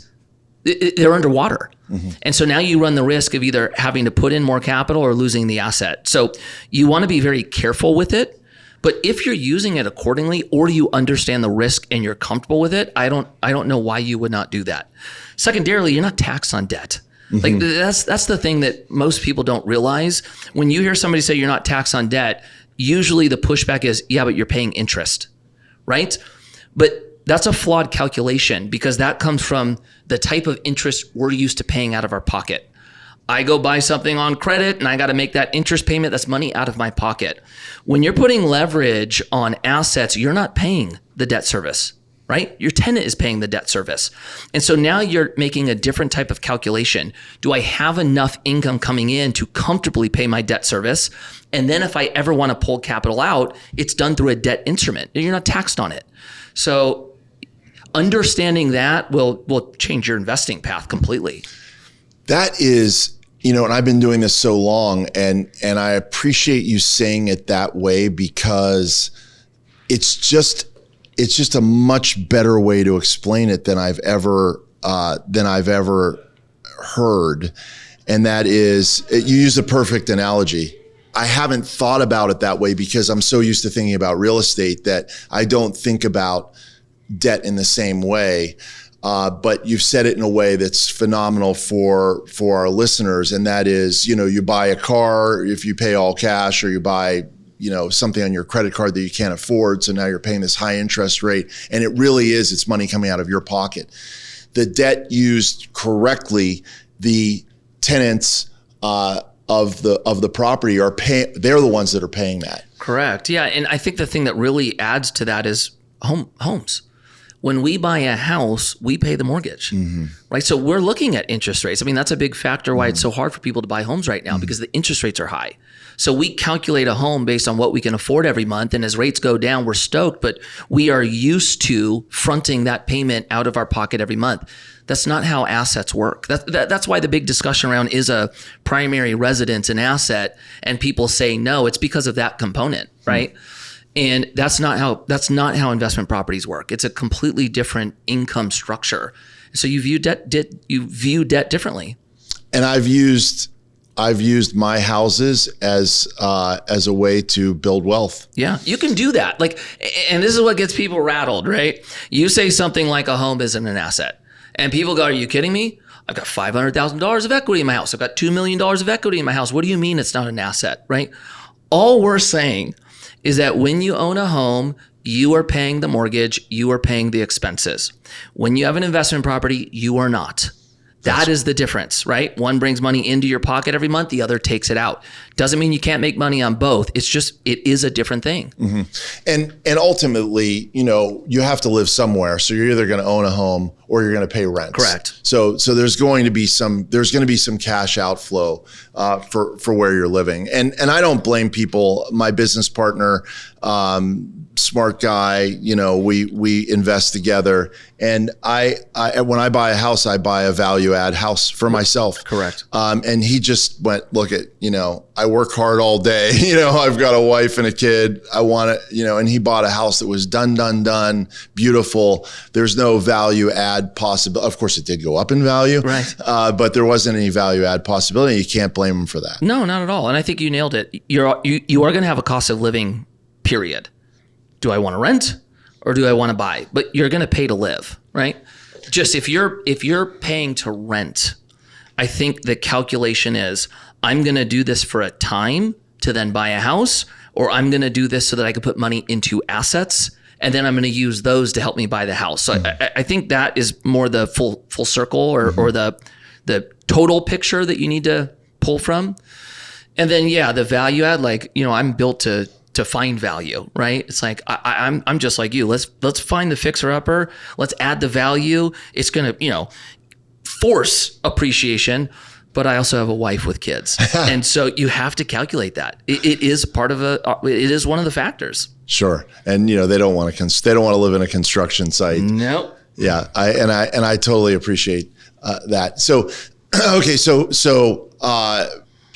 They're underwater. Mm-hmm. And so now you run the risk of either having to put in more capital or losing the asset. So you want to be very careful with it. But if you're using it accordingly, or you understand the risk and you're comfortable with it, I don't know why you would not do that. Secondarily, you're not taxed on debt. Like that's the thing that most people don't realize. When you hear somebody say you're not taxed on debt, usually the pushback is, yeah, but you're paying interest, right? But that's a flawed calculation because that comes from the type of interest we're used to paying out of our pocket. I go buy something on credit and I got to make that interest payment. That's money out of my pocket. When you're putting leverage on assets, you're not paying the debt service, right? Your tenant is paying the debt service. And so now you're making a different type of calculation. Do I have enough income coming in to comfortably pay my debt service? And then if I ever want to pull capital out, it's done through a debt instrument. You're not taxed on it. So understanding that will change your investing path completely. That is, and I've been doing this so long, and I appreciate you saying it that way because it's just a much better way to explain it than I've ever heard. And that is, you use a perfect analogy. I haven't thought about it that way because I'm so used to thinking about real estate that I don't think about debt in the same way. But you've said it in a way that's phenomenal for our listeners. And that is, you buy a car if you pay all cash, or you buy, something on your credit card that you can't afford. So now you're paying this high interest rate. And it really is, it's money coming out of your pocket. The debt used correctly, the tenants of the property are paying, they're the ones that are paying that. Correct. Yeah. And I think the thing that really adds to that is homes. When we buy a house, we pay the mortgage, right? So we're looking at interest rates. I mean, that's a big factor why it's so hard for people to buy homes right now because the interest rates are high. So we calculate a home based on what we can afford every month. And as rates go down, we're stoked, but we are used to fronting that payment out of our pocket every month. That's not how assets work. That's why the big discussion around is a primary residence an asset, and people say no, it's because of that component, right? And that's not how investment properties work. It's a completely different income structure. So you view debt differently. And I've used my houses as a way to build wealth. Yeah, you can do that. And this is what gets people rattled, right? You say something like a home isn't an asset, and people go, "Are you kidding me? I've got $500,000 of equity in my house. I've got $2 million of equity in my house. What do you mean it's not an asset?" Right? All we're saying is that when you own a home, you are paying the mortgage, you are paying the expenses. When you have an investment property, you are not. That is the difference, right? One brings money into your pocket every month, the other takes it out. Doesn't mean you can't make money on both. It's just, it is a different thing. And ultimately, you have to live somewhere. So you're either going to own a home or you're going to pay rent. Correct. So there's going to be some cash outflow for where you're living. And I don't blame people. My business partner, smart guy, we invest together. And I when I buy a house, I buy a value add house for myself. Correct. And he just went, look at, I work hard all day. I've got a wife and a kid. I want to, and he bought a house that was done, beautiful. There's no value add possibility. Of course, it did go up in value, right? But there wasn't any value add possibility. You can't blame him for that. No, not at all. And I think you nailed it. You are going to have a cost of living, period. Do I want to rent or do I want to buy? But you're going to pay to live, right? Just if you're paying to rent, I think the calculation is I'm going to do this for a time to then buy a house, or I'm going to do this so that I can put money into assets and then I'm going to use those to help me buy the house. So I think that is more the full circle or the total picture that you need to pull from. And then, the value add, I'm built to find value, right? It's like, I'm just like you. Let's find the fixer upper. Let's add the value. It's going to, force appreciation, but I also have a wife with kids. And so you have to calculate that. It is it is one of the factors. Sure. And they don't want to live in a construction site. Nope. Yeah. I totally appreciate that. So, okay. So,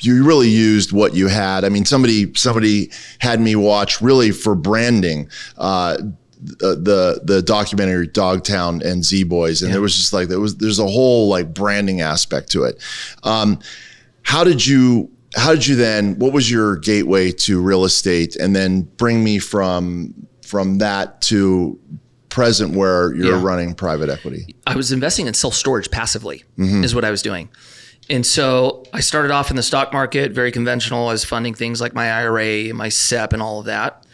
you really used what you had. I mean, somebody had me watch really for branding, the documentary Dogtown and Z Boys. And there was just there's a whole branding aspect to it. How did you then, what was your gateway to real estate, and then bring me from that to present where you're running private equity? I was investing in self-storage passively is what I was doing. And so I started off in the stock market, very conventional. I was funding things like my IRA, my SEP, and all of that.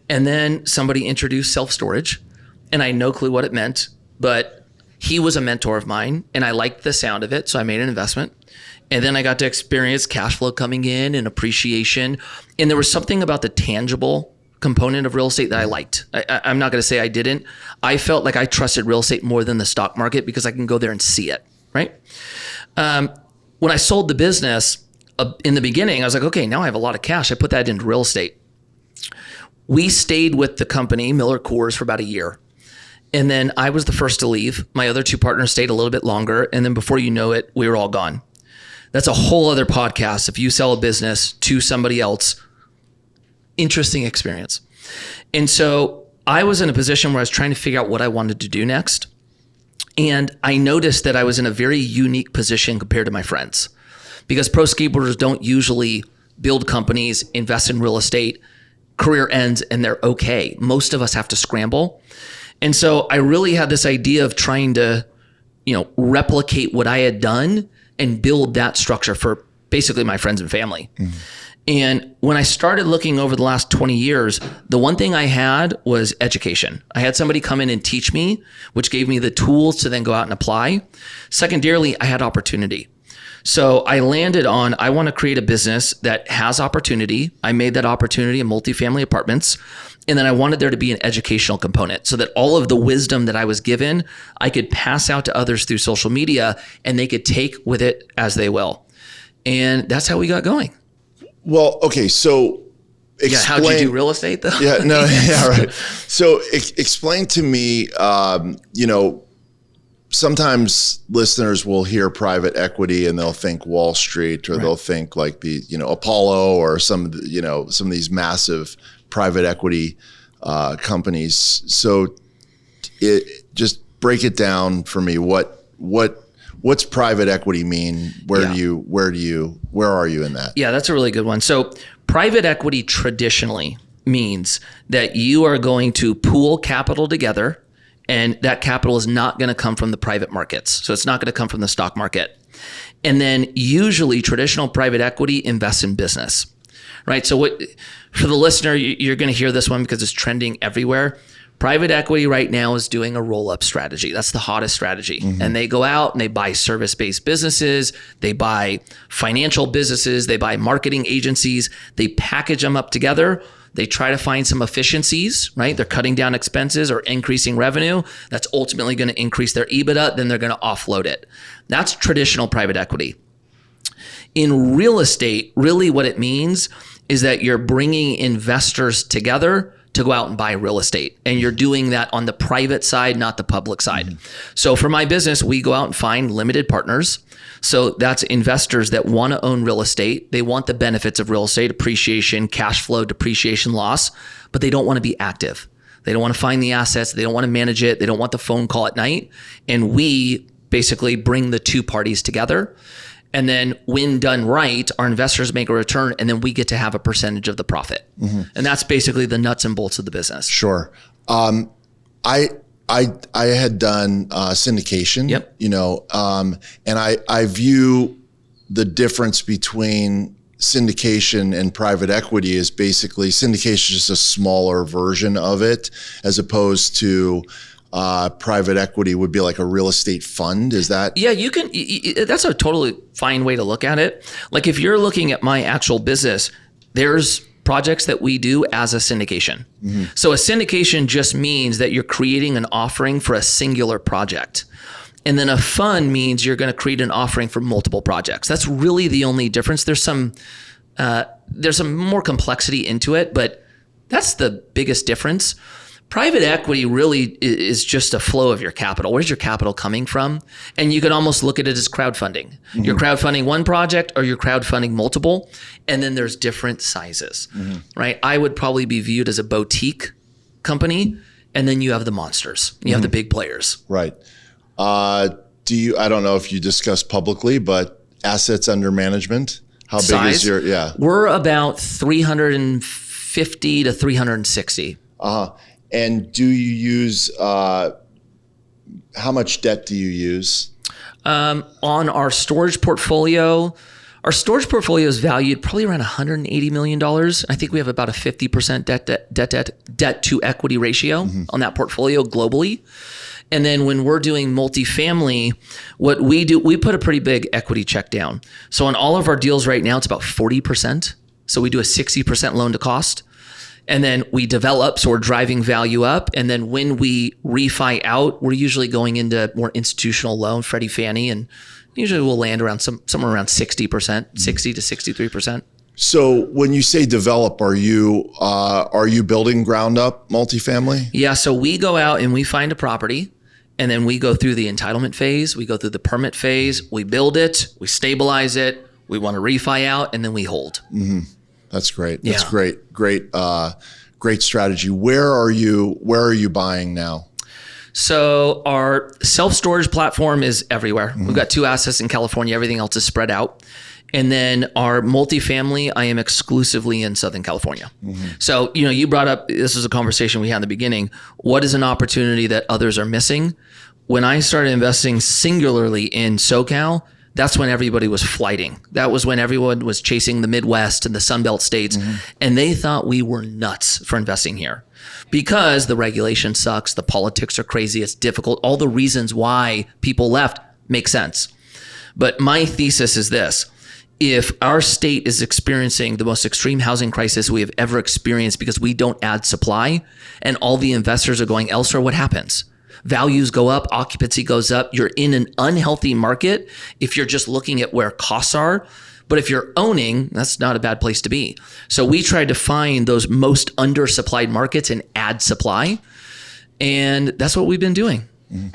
And then somebody introduced self-storage, and I had no clue what it meant, but he was a mentor of mine, and I liked the sound of it, so I made an investment. And then I got to experience cash flow coming in and appreciation. And there was something about the tangible component of real estate that I liked. I'm not going to say I didn't. I felt like I trusted real estate more than the stock market because I can go there and see it, right? When I sold the business in the beginning, I was like, okay, now I have a lot of cash. I put that into real estate. We stayed with the company, MillerCoors, for about a year. And then I was the first to leave. My other two partners stayed a little bit longer. And then before you know it, we were all gone. That's a whole other podcast. If you sell a business to somebody else, interesting experience. And so I was in a position where I was trying to figure out what I wanted to do next. And I noticed that I was in a very unique position compared to my friends, because pro skateboarders don't usually build companies, invest in real estate, career ends, and they're okay. Most of us have to scramble. And so I really had this idea of trying to, replicate what I had done and build that structure for basically my friends and family. Mm-hmm. And when I started looking over the last 20 years, the one thing I had was education. I had somebody come in and teach me, which gave me the tools to then go out and apply. Secondarily, I had opportunity. So I landed on, I want to create a business that has opportunity. I made that opportunity in multifamily apartments. And then I wanted there to be an educational component so that all of the wisdom that I was given, I could pass out to others through social media and they could take with it as they will. And that's how we got going. Well, okay. So how'd you do real estate though? Yeah, no, yeah, right. So explain to me, sometimes listeners will hear private equity and they'll think Wall Street, or they'll think like the, Apollo, or some of these massive private equity companies. So just break it down for me. What's private equity mean? Where are you in that? Yeah, that's a really good one. So private equity traditionally means that you are going to pool capital together, and that capital is not going to come from the private markets. So it's not going to come from the stock market. And then usually traditional private equity invests in business, right? So for the listener, you're going to hear this one because it's trending everywhere. Private equity right now is doing a roll-up strategy. That's the hottest strategy. Mm-hmm. And they go out and they buy service-based businesses. They buy financial businesses. They buy marketing agencies. They package them up together. They try to find some efficiencies, right? They're cutting down expenses or increasing revenue. That's ultimately going to increase their EBITDA. Then they're going to offload it. That's traditional private equity. In real estate, really what it means is that you're bringing investors together to go out and buy real estate. And you're doing that on the private side, not the public side. Mm-hmm. So for my business, we go out and find limited partners. So that's investors that want to own real estate. They want the benefits of real estate, appreciation, cash flow, depreciation, loss, but they don't want to be active. They don't want to find the assets. They don't want to manage it. They don't want the phone call at night. And we basically bring the two parties together. And then when done right, our investors make a return, and then we get to have a percentage of the profit. Mm-hmm. And that's basically the nuts and bolts of the business. Sure. I had done syndication, yep. And I view the difference between syndication and private equity is basically syndication is just a smaller version of it, as opposed to private equity would be like a real estate fund. Is that? Yeah, you can. That's a totally fine way to look at it. Like if you're looking at my actual business, there's projects that we do as a syndication. Mm-hmm. So a syndication just means that you're creating an offering for a singular project. And then a fund means you're going to create an offering for multiple projects. That's really the only difference. There's some more complexity into it, but that's the biggest difference. Private equity really is just a flow of your capital. Where's your capital coming from? And you can almost look at it as crowdfunding. Mm-hmm. You're crowdfunding one project or you're crowdfunding multiple, and then there's different sizes, mm-hmm. right? I would probably be viewed as a boutique company, and then you have the monsters. You mm-hmm. have the big players. Right. I don't know if you discussed publicly, but assets under management, how size, big is your, We're about 350 to 360. Uh-huh. And do you use, how much debt do you use? On our storage portfolio is valued probably around $180 million. I think we have about a 50% debt to equity ratio on that portfolio globally. And then when we're doing multifamily, what we do, we put a pretty big equity check down. So on all of our deals right now, it's about 40%. So we do a 60% loan to cost. And then we develop, so we're driving value up. And then when we refi out, we're usually going into more institutional loan, Freddie, Fannie, and usually we'll land around somewhere around 60%, 60 to 63%. So when you say develop, are you building ground up multifamily? Yeah, so we go out and we find a property, and then we go through the entitlement phase, we go through the permit phase, we build it, we stabilize it, we want to refi out, and then we hold. Mm-hmm. That's great. That's great strategy. Where are you buying now? So our self-storage platform is everywhere. We've got 2 assets in California. Everything else is spread out. And then our multifamily, I am exclusively in Southern California. So, you brought up, this was a conversation we had in the beginning. What is an opportunity that others are missing? When I started investing singularly in SoCal, that's when everybody was flighting. That was when everyone was chasing the Midwest and the Sunbelt states. And they thought we were nuts for investing here because the regulation sucks. The politics are crazy. It's difficult. All the reasons why people left make sense. But my thesis is this. If our state is experiencing the most extreme housing crisis we have ever experienced because we don't add supply and all the investors are going elsewhere, what happens? Values go up, occupancy goes up. You're in an unhealthy market if you're just looking at where costs are. But if you're owning, that's not a bad place to be. So we tried to find those most undersupplied markets and add supply. And that's what we've been doing.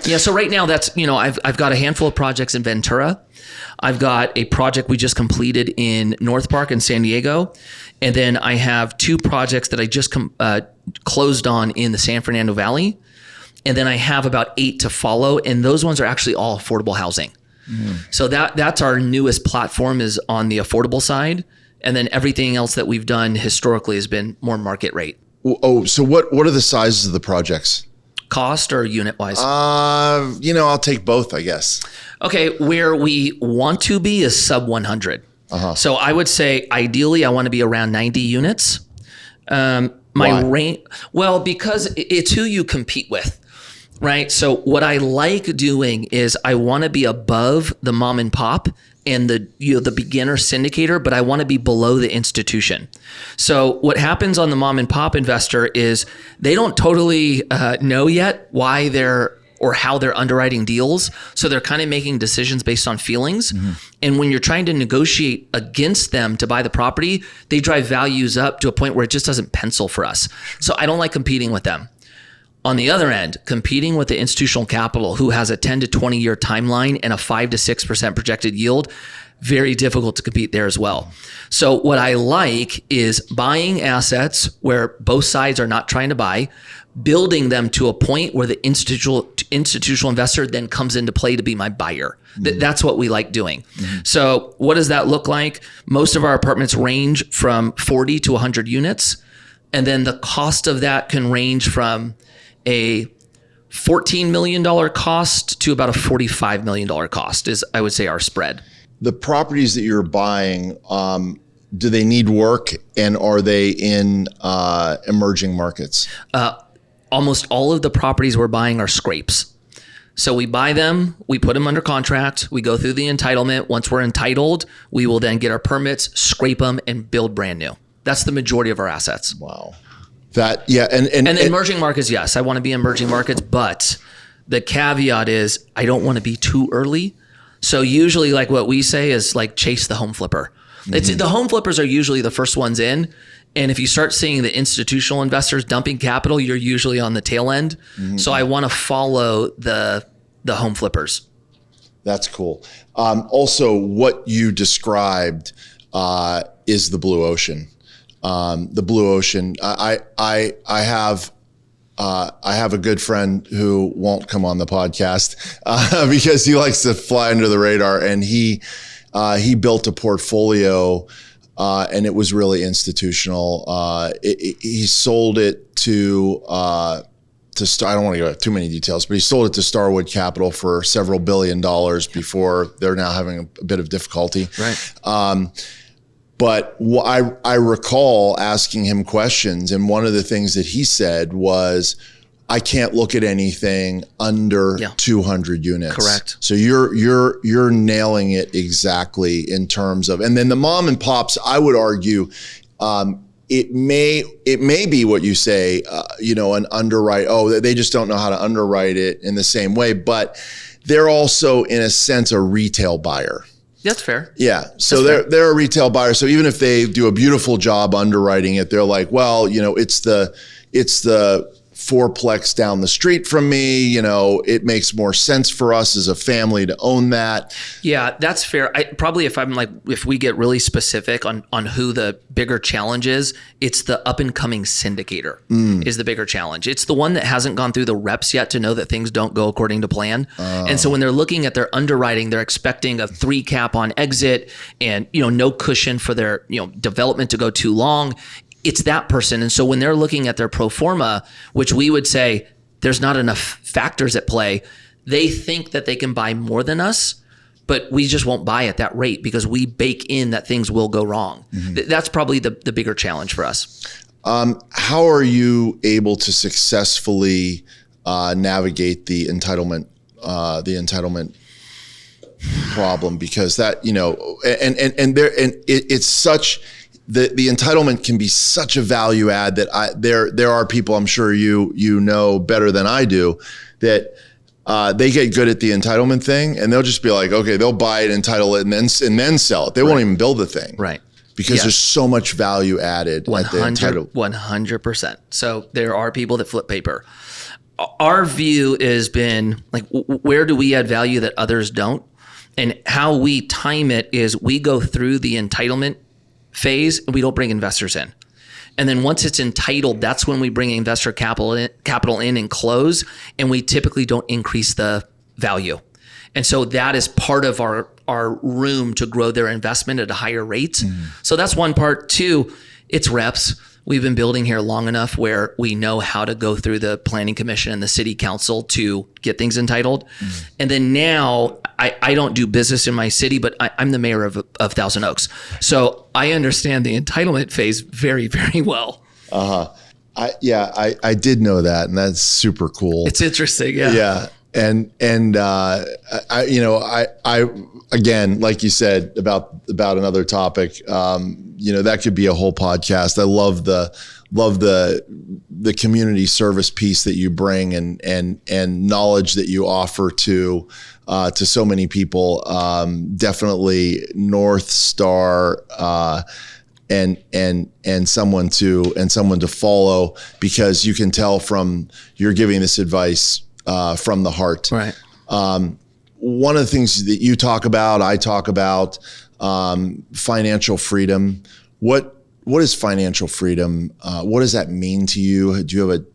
Yeah, so right now that's, I've got a handful of projects in Ventura. I've got a project we just completed in North Park in San Diego. And then I have 2 projects that I just closed on in the San Fernando Valley. And then I have about 8 to follow. And those ones are actually all affordable housing. So that's our newest platform is on the affordable side. And then everything else that we've done historically has been more market rate. Oh, so what are the sizes of the projects? Cost or unit wise? I'll take both, I guess. Okay, where we want to be is sub 100. So I would say ideally I want to be around 90 units. My range, well, because it's who you compete with, right? So what I like doing is I want to be above the mom and pop and the beginner syndicator, but I want to be below the institution. So what happens on the mom and pop investor is they don't totally know yet why they're or how they're underwriting deals. So they're kind of making decisions based on feelings. And when you're trying to negotiate against them to buy the property, they drive values up to a point where it just doesn't pencil for us. So I don't like competing with them. On the other end, competing with the institutional capital who has a 10 to 20 year timeline and a 5 to 6% projected yield, very difficult to compete there as well. So what I like is buying assets where both sides are not trying to buy, building them to a point where the institutional investor then comes into play to be my buyer. That's what we like doing. So what does that look like? Most of our apartments range from 40 to 100 units. And then the cost of that can range from a $14 million cost to about a $45 million cost is, I would say, our spread. The properties that you're buying, do they need work and are they in emerging markets? Almost all of the properties we're buying are scrapes. So we buy them, we put them under contract, we go through the entitlement. Once we're entitled, we will then get our permits, scrape them, and build brand new. That's the majority of our assets. Wow. And emerging markets, yes, I want to be in emerging markets, but the caveat is I don't want to be too early. So usually like what we say is like chase the home flipper. The home flippers are usually the first ones in. And if you start seeing the institutional investors dumping capital, you're usually on the tail end. So I want to follow the home flippers. That's cool. Also, what you described is the blue ocean. The blue ocean. I have a good friend who won't come on the podcast because he likes to fly under the radar, and he built a portfolio. And it was really institutional. He sold it to I don't want to go into too many details, but he sold it to Starwood Capital for several $1 billion before they're now having a bit of difficulty. Right. But I recall asking him questions, and one of the things that he said was, I can't look at anything under 200 units. Correct. So you're nailing it exactly in terms of, and then the mom and pops, I would argue, it may be what you say, an underwrite. Oh, they just don't know how to underwrite it in the same way, but they're also in a sense a retail buyer. That's fair. Yeah. So they're a retail buyer. So even if they do a beautiful job underwriting it, they're like, well, it's the fourplex down the street from me. It makes more sense for us as a family to own that. Yeah, that's fair. If we get really specific on who the bigger challenge is, it's the up and coming syndicator is the bigger challenge. It's the one that hasn't gone through the reps yet to know that things don't go according to plan. And so when they're looking at their underwriting, they're expecting a 3 cap on exit and, no cushion for their, development to go too long. It's that person. And so when they're looking at their pro forma, which we would say there's not enough factors at play, they think that they can buy more than us, but we just won't buy at that rate because we bake in that things will go wrong. Mm-hmm. That's probably the bigger challenge for us. How are you able to successfully navigate the entitlement problem? Because that, it's such... The entitlement can be such a value add that there are people, I'm sure you know better than I do, that they get good at the entitlement thing and they'll just be like, okay, they'll buy it, entitle it, and then sell it. They won't even build the thing. Right. Because there's so much value added at the entitlement. 100%. So there are people that flip paper. Our view has been like, where do we add value that others don't? And how we time it is we go through the entitlement phase and we don't bring investors in. And then once it's entitled, that's when we bring investor capital in and close. And we typically don't increase the value. And so that is part of our room to grow their investment at a higher rate. Mm. So that's one part. Two, it's reps. We've been building here long enough where we know how to go through the planning commission and the city council to get things entitled. Mm. And then now I don't do business in my city, but I'm the mayor of Thousand Oaks. So I understand the entitlement phase very, very well. I did know that. And that's super cool. It's interesting. Yeah. Yeah. And I again, like you said about another topic, that could be a whole podcast. I love the community service piece that you bring and knowledge that you offer to so many people. Definitely North Star, and someone to follow, because you can tell from you're giving this advice from the heart. Right. One of the things that you talk about, I talk about, financial freedom. What is financial freedom? What does that mean to you? Do you have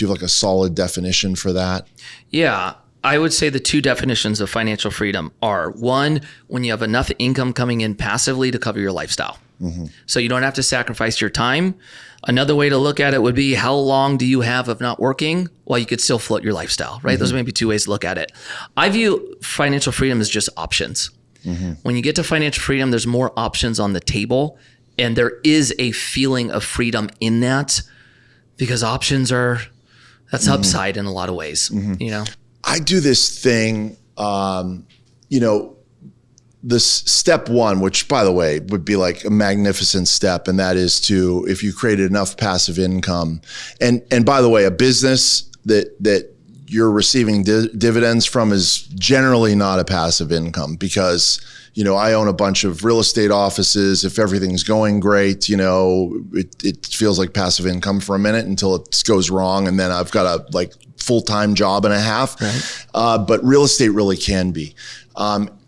like a solid definition for that? Yeah, I would say the two definitions of financial freedom are: one, when you have enough income coming in passively to cover your lifestyle. Mm-hmm. So you don't have to sacrifice your time. Another way to look at it would be, how long do you have of not working while you could still float your lifestyle, right? Mm-hmm. Those may be two ways to look at it. I view financial freedom as just options. Mm-hmm. When you get to financial freedom, there's more options on the table, and there is a feeling of freedom in that, because options that's mm-hmm. upside in a lot of ways, mm-hmm. I do this thing, this step one, which by the way would be like a magnificent step, and that is to, if you created enough passive income, and by the way, a business that you're receiving dividends from is generally not a passive income, because I own a bunch of real estate offices. If everything's going great, it feels like passive income for a minute until it goes wrong, and then I've got a full-time job and a half. Right. But real estate really can be.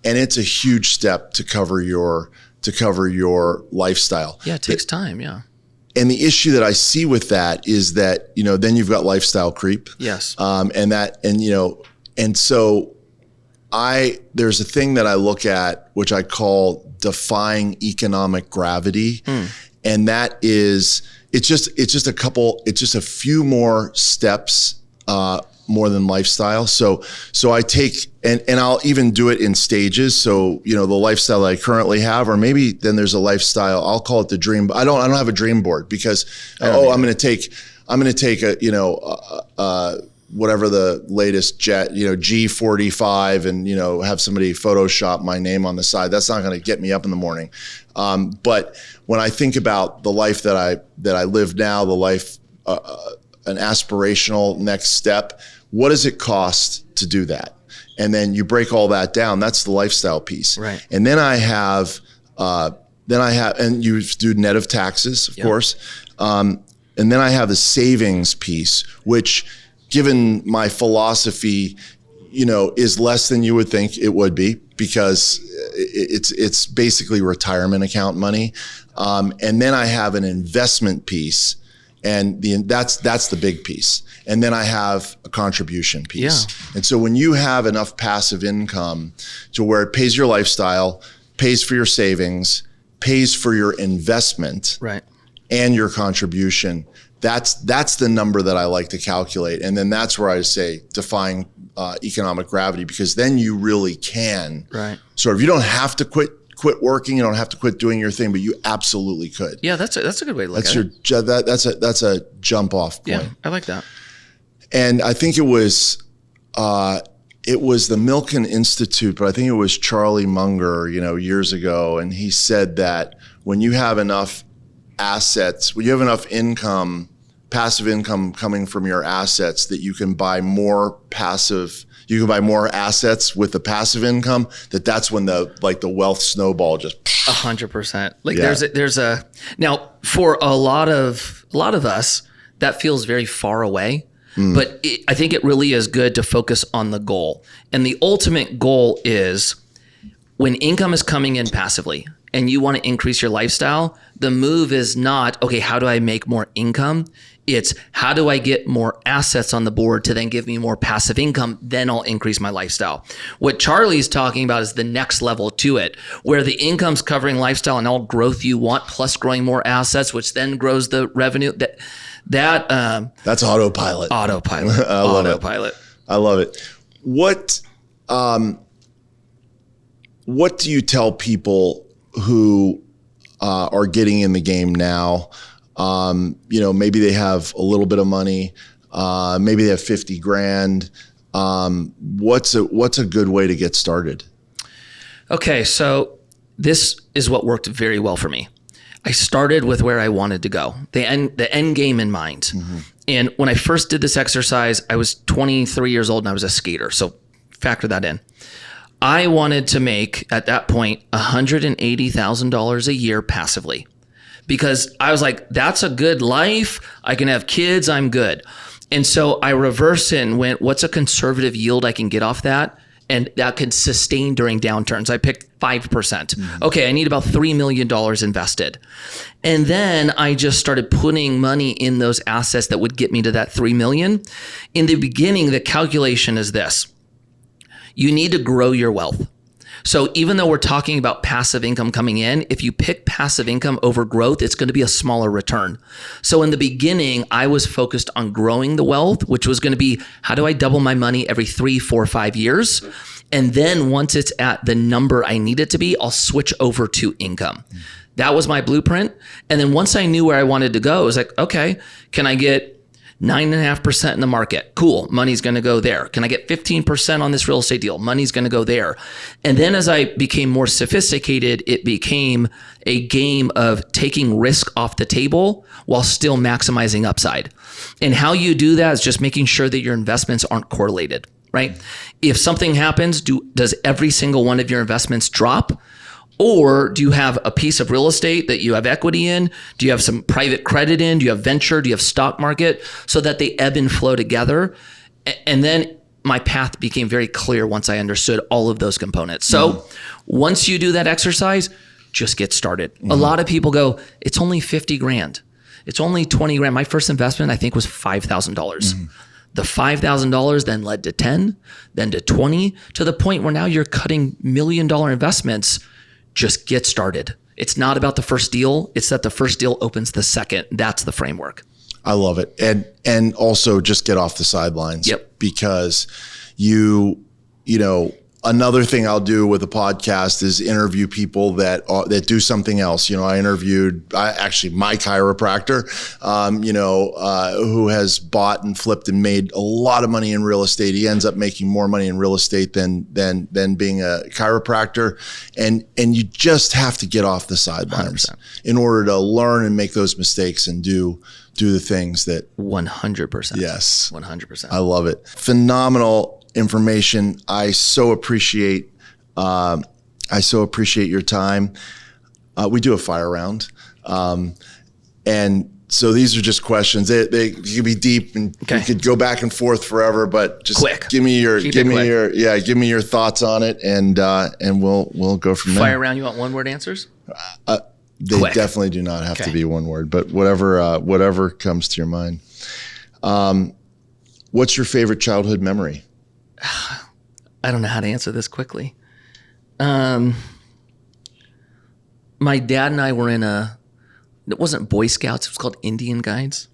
And it's a huge step to cover your lifestyle. Yeah, it takes time. Yeah. And the issue that I see with that is that, then you've got lifestyle creep. Yes. There's a thing that I look at, which I call defying economic gravity. And that is, it's just a few more steps more than lifestyle. So I take, and I'll even do it in stages. So, you know, the lifestyle that I currently have, or maybe then there's a lifestyle, I'll call it the dream. I don't have a dream board because, I'm going to take a, you know, whatever the latest jet, you know, G45 and, you know, have somebody Photoshop my name on the side. That's not going to get me up in the morning. But when I think about the life that I live now, the life, an aspirational next step, what does it cost to do that? And then you break all that down. That's the lifestyle piece. Right. And then I have, and you do net of taxes, of course. And then I have the savings piece, which, given my philosophy, you know, is less than you would think it would be, because it's basically retirement account money. And then I have an investment piece, and that's the big piece. And then I have a contribution piece. Yeah. And so when you have enough passive income to where it pays your lifestyle, pays for your savings, pays for your investment, right, and your contribution, that's the number that I like to calculate. And then that's where I say defying economic gravity, because then you really can. Right. Sort of, you don't have to quit working, you don't have to quit doing your thing, but you absolutely could. Yeah, that's a good way to look at it. That's a jump off point. Yeah, I like that. And I think it was the Milken Institute, but I think it was Charlie Munger, you know, years ago, and he said that when you have enough assets, when you have enough income, passive income coming from your assets, that you can buy more assets with the passive income, that's when the wealth snowball just 100%. Like there's a now for a lot of us that feels very far away, but I think it really is good to focus on the goal. And the ultimate goal is when income is coming in passively and you want to increase your lifestyle, the move is not, okay, how do I make more income? It's how do I get more assets on the board to then give me more passive income? Then I'll increase my lifestyle. What Charlie's talking about is the next level to it, where the income's covering lifestyle and all growth you want, plus growing more assets, which then grows the revenue. That's autopilot. Autopilot. Autopilot. I love it. What do you tell people who are getting in the game now? You know, maybe they have a little bit of money, maybe they have 50 grand. What's a good way to get started? Okay, so this is what worked very well for me. I started with where I wanted to go, the end game in mind. Mm-hmm. And when I first did this exercise, I was 23 years old and I was a skater. So factor that in. I wanted to make, at that point, $180,000 a year passively, because I was like, that's a good life. I can have kids. I'm good. And so I reversed it and went, what's a conservative yield I can get off that? And that could sustain during downturns. I picked 5%. Mm-hmm. Okay, I need about $3 million invested. And then I just started putting money in those assets that would get me to that $3 million. In the beginning, the calculation is this. You need to grow your wealth. So even though we're talking about passive income coming in, if you pick passive income over growth, it's going to be a smaller return. So in the beginning, I was focused on growing the wealth, which was going to be, how do I double my money every 3, 4, 5 years? And then once it's at the number I need it to be, I'll switch over to income. That was my blueprint. And then once I knew where I wanted to go, it was like, okay, can I get 9.5% in the market? Cool. Money's going to go there. Can I get 15% on this real estate deal? Money's going to go there. And then as I became more sophisticated, it became a game of taking risk off the table while still maximizing upside. And how you do that is just making sure that your investments aren't correlated, right? If something happens, does every single one of your investments drop? Or do you have a piece of real estate that you have equity in? Do you have some private credit in? Do you have venture? Do you have stock market? So that they ebb and flow together. And then my path became very clear once I understood all of those components. So once you do that exercise, just get started. Mm-hmm. A lot of people go, it's only 50 grand. It's only 20 grand. My first investment, I think, was $5,000. Mm-hmm. The $5,000 then led to 10, then to 20, to the point where now you're cutting $1 million investments. Just get started. It's not about the first deal. It's that the first deal opens the second. That's the framework. I love it. And also just get off the sidelines. Yep. Because you know, another thing I'll do with a podcast is interview people that do something else. You know, I interviewed actually my chiropractor, who has bought and flipped and made a lot of money in real estate. He ends up making more money in real estate than being a chiropractor. And you just have to get off the sidelines 100%. in order to learn and make those mistakes and do the things that 100%. Yes. 100%. I love it. Phenomenal information. I so appreciate your time. We do a fire round. And so these are just questions. They can be deep and you could go back and forth forever, but just quick. give me your thoughts on it and we'll go from there. Fire round, you want one word answers? They quick. definitely do not have to be one word, but whatever comes to your mind. What's your favorite childhood memory? I don't know how to answer this quickly. My dad and I were it wasn't Boy Scouts, it was called Indian Guides.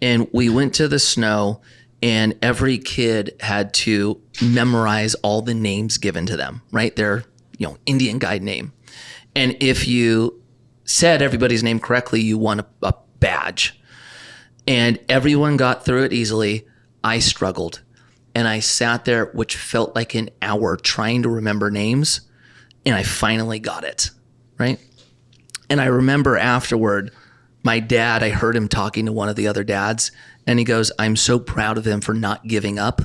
And we went to the snow and every kid had to memorize all the names given to them, right? Their, Indian guide name. And if you said everybody's name correctly, you won a badge. And everyone got through it easily. I struggled. And I sat there, which felt like an hour trying to remember names. And I finally got it, right? And I remember afterward, my dad, I heard him talking to one of the other dads. And he goes, I'm so proud of him for not giving up.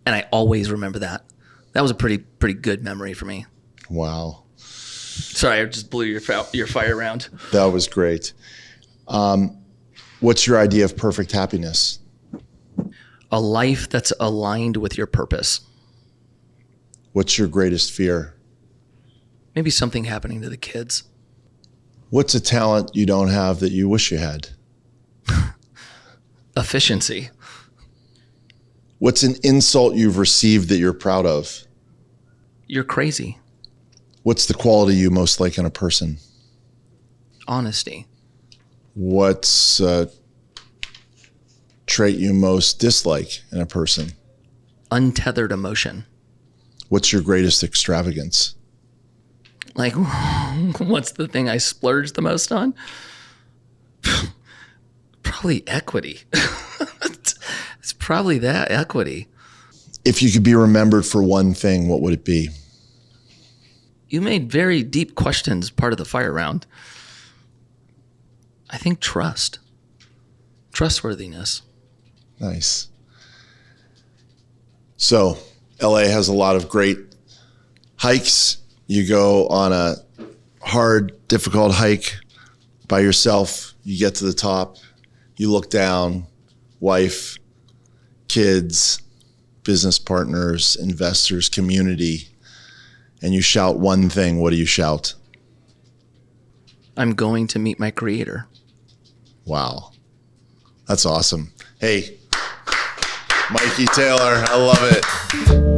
And I always remember that. That was a pretty good memory for me. Wow. Sorry, I just blew your fire round. That was great. What's your idea of perfect happiness? A life that's aligned with your purpose. What's your greatest fear? Maybe something happening to the kids. What's a talent you don't have that you wish you had? Efficiency. What's an insult you've received that you're proud of? You're crazy. What's the quality you most like in a person? Honesty. What's a trait you most dislike in a person? Untethered emotion. What's your greatest extravagance? Like, what's the thing I splurge the most on? Probably equity. It's probably that, equity. If you could be remembered for one thing, what would it be? You made very deep questions part of the fire round. I think trust. Trustworthiness. Nice. So, LA has a lot of great hikes. You go on a hard, difficult hike by yourself. You get to the top. You look down, wife, kids, business partners, investors, community, and you shout one thing. What do you shout? I'm going to meet my creator. Wow. That's awesome. Hey, Mikey Taylor, I love it.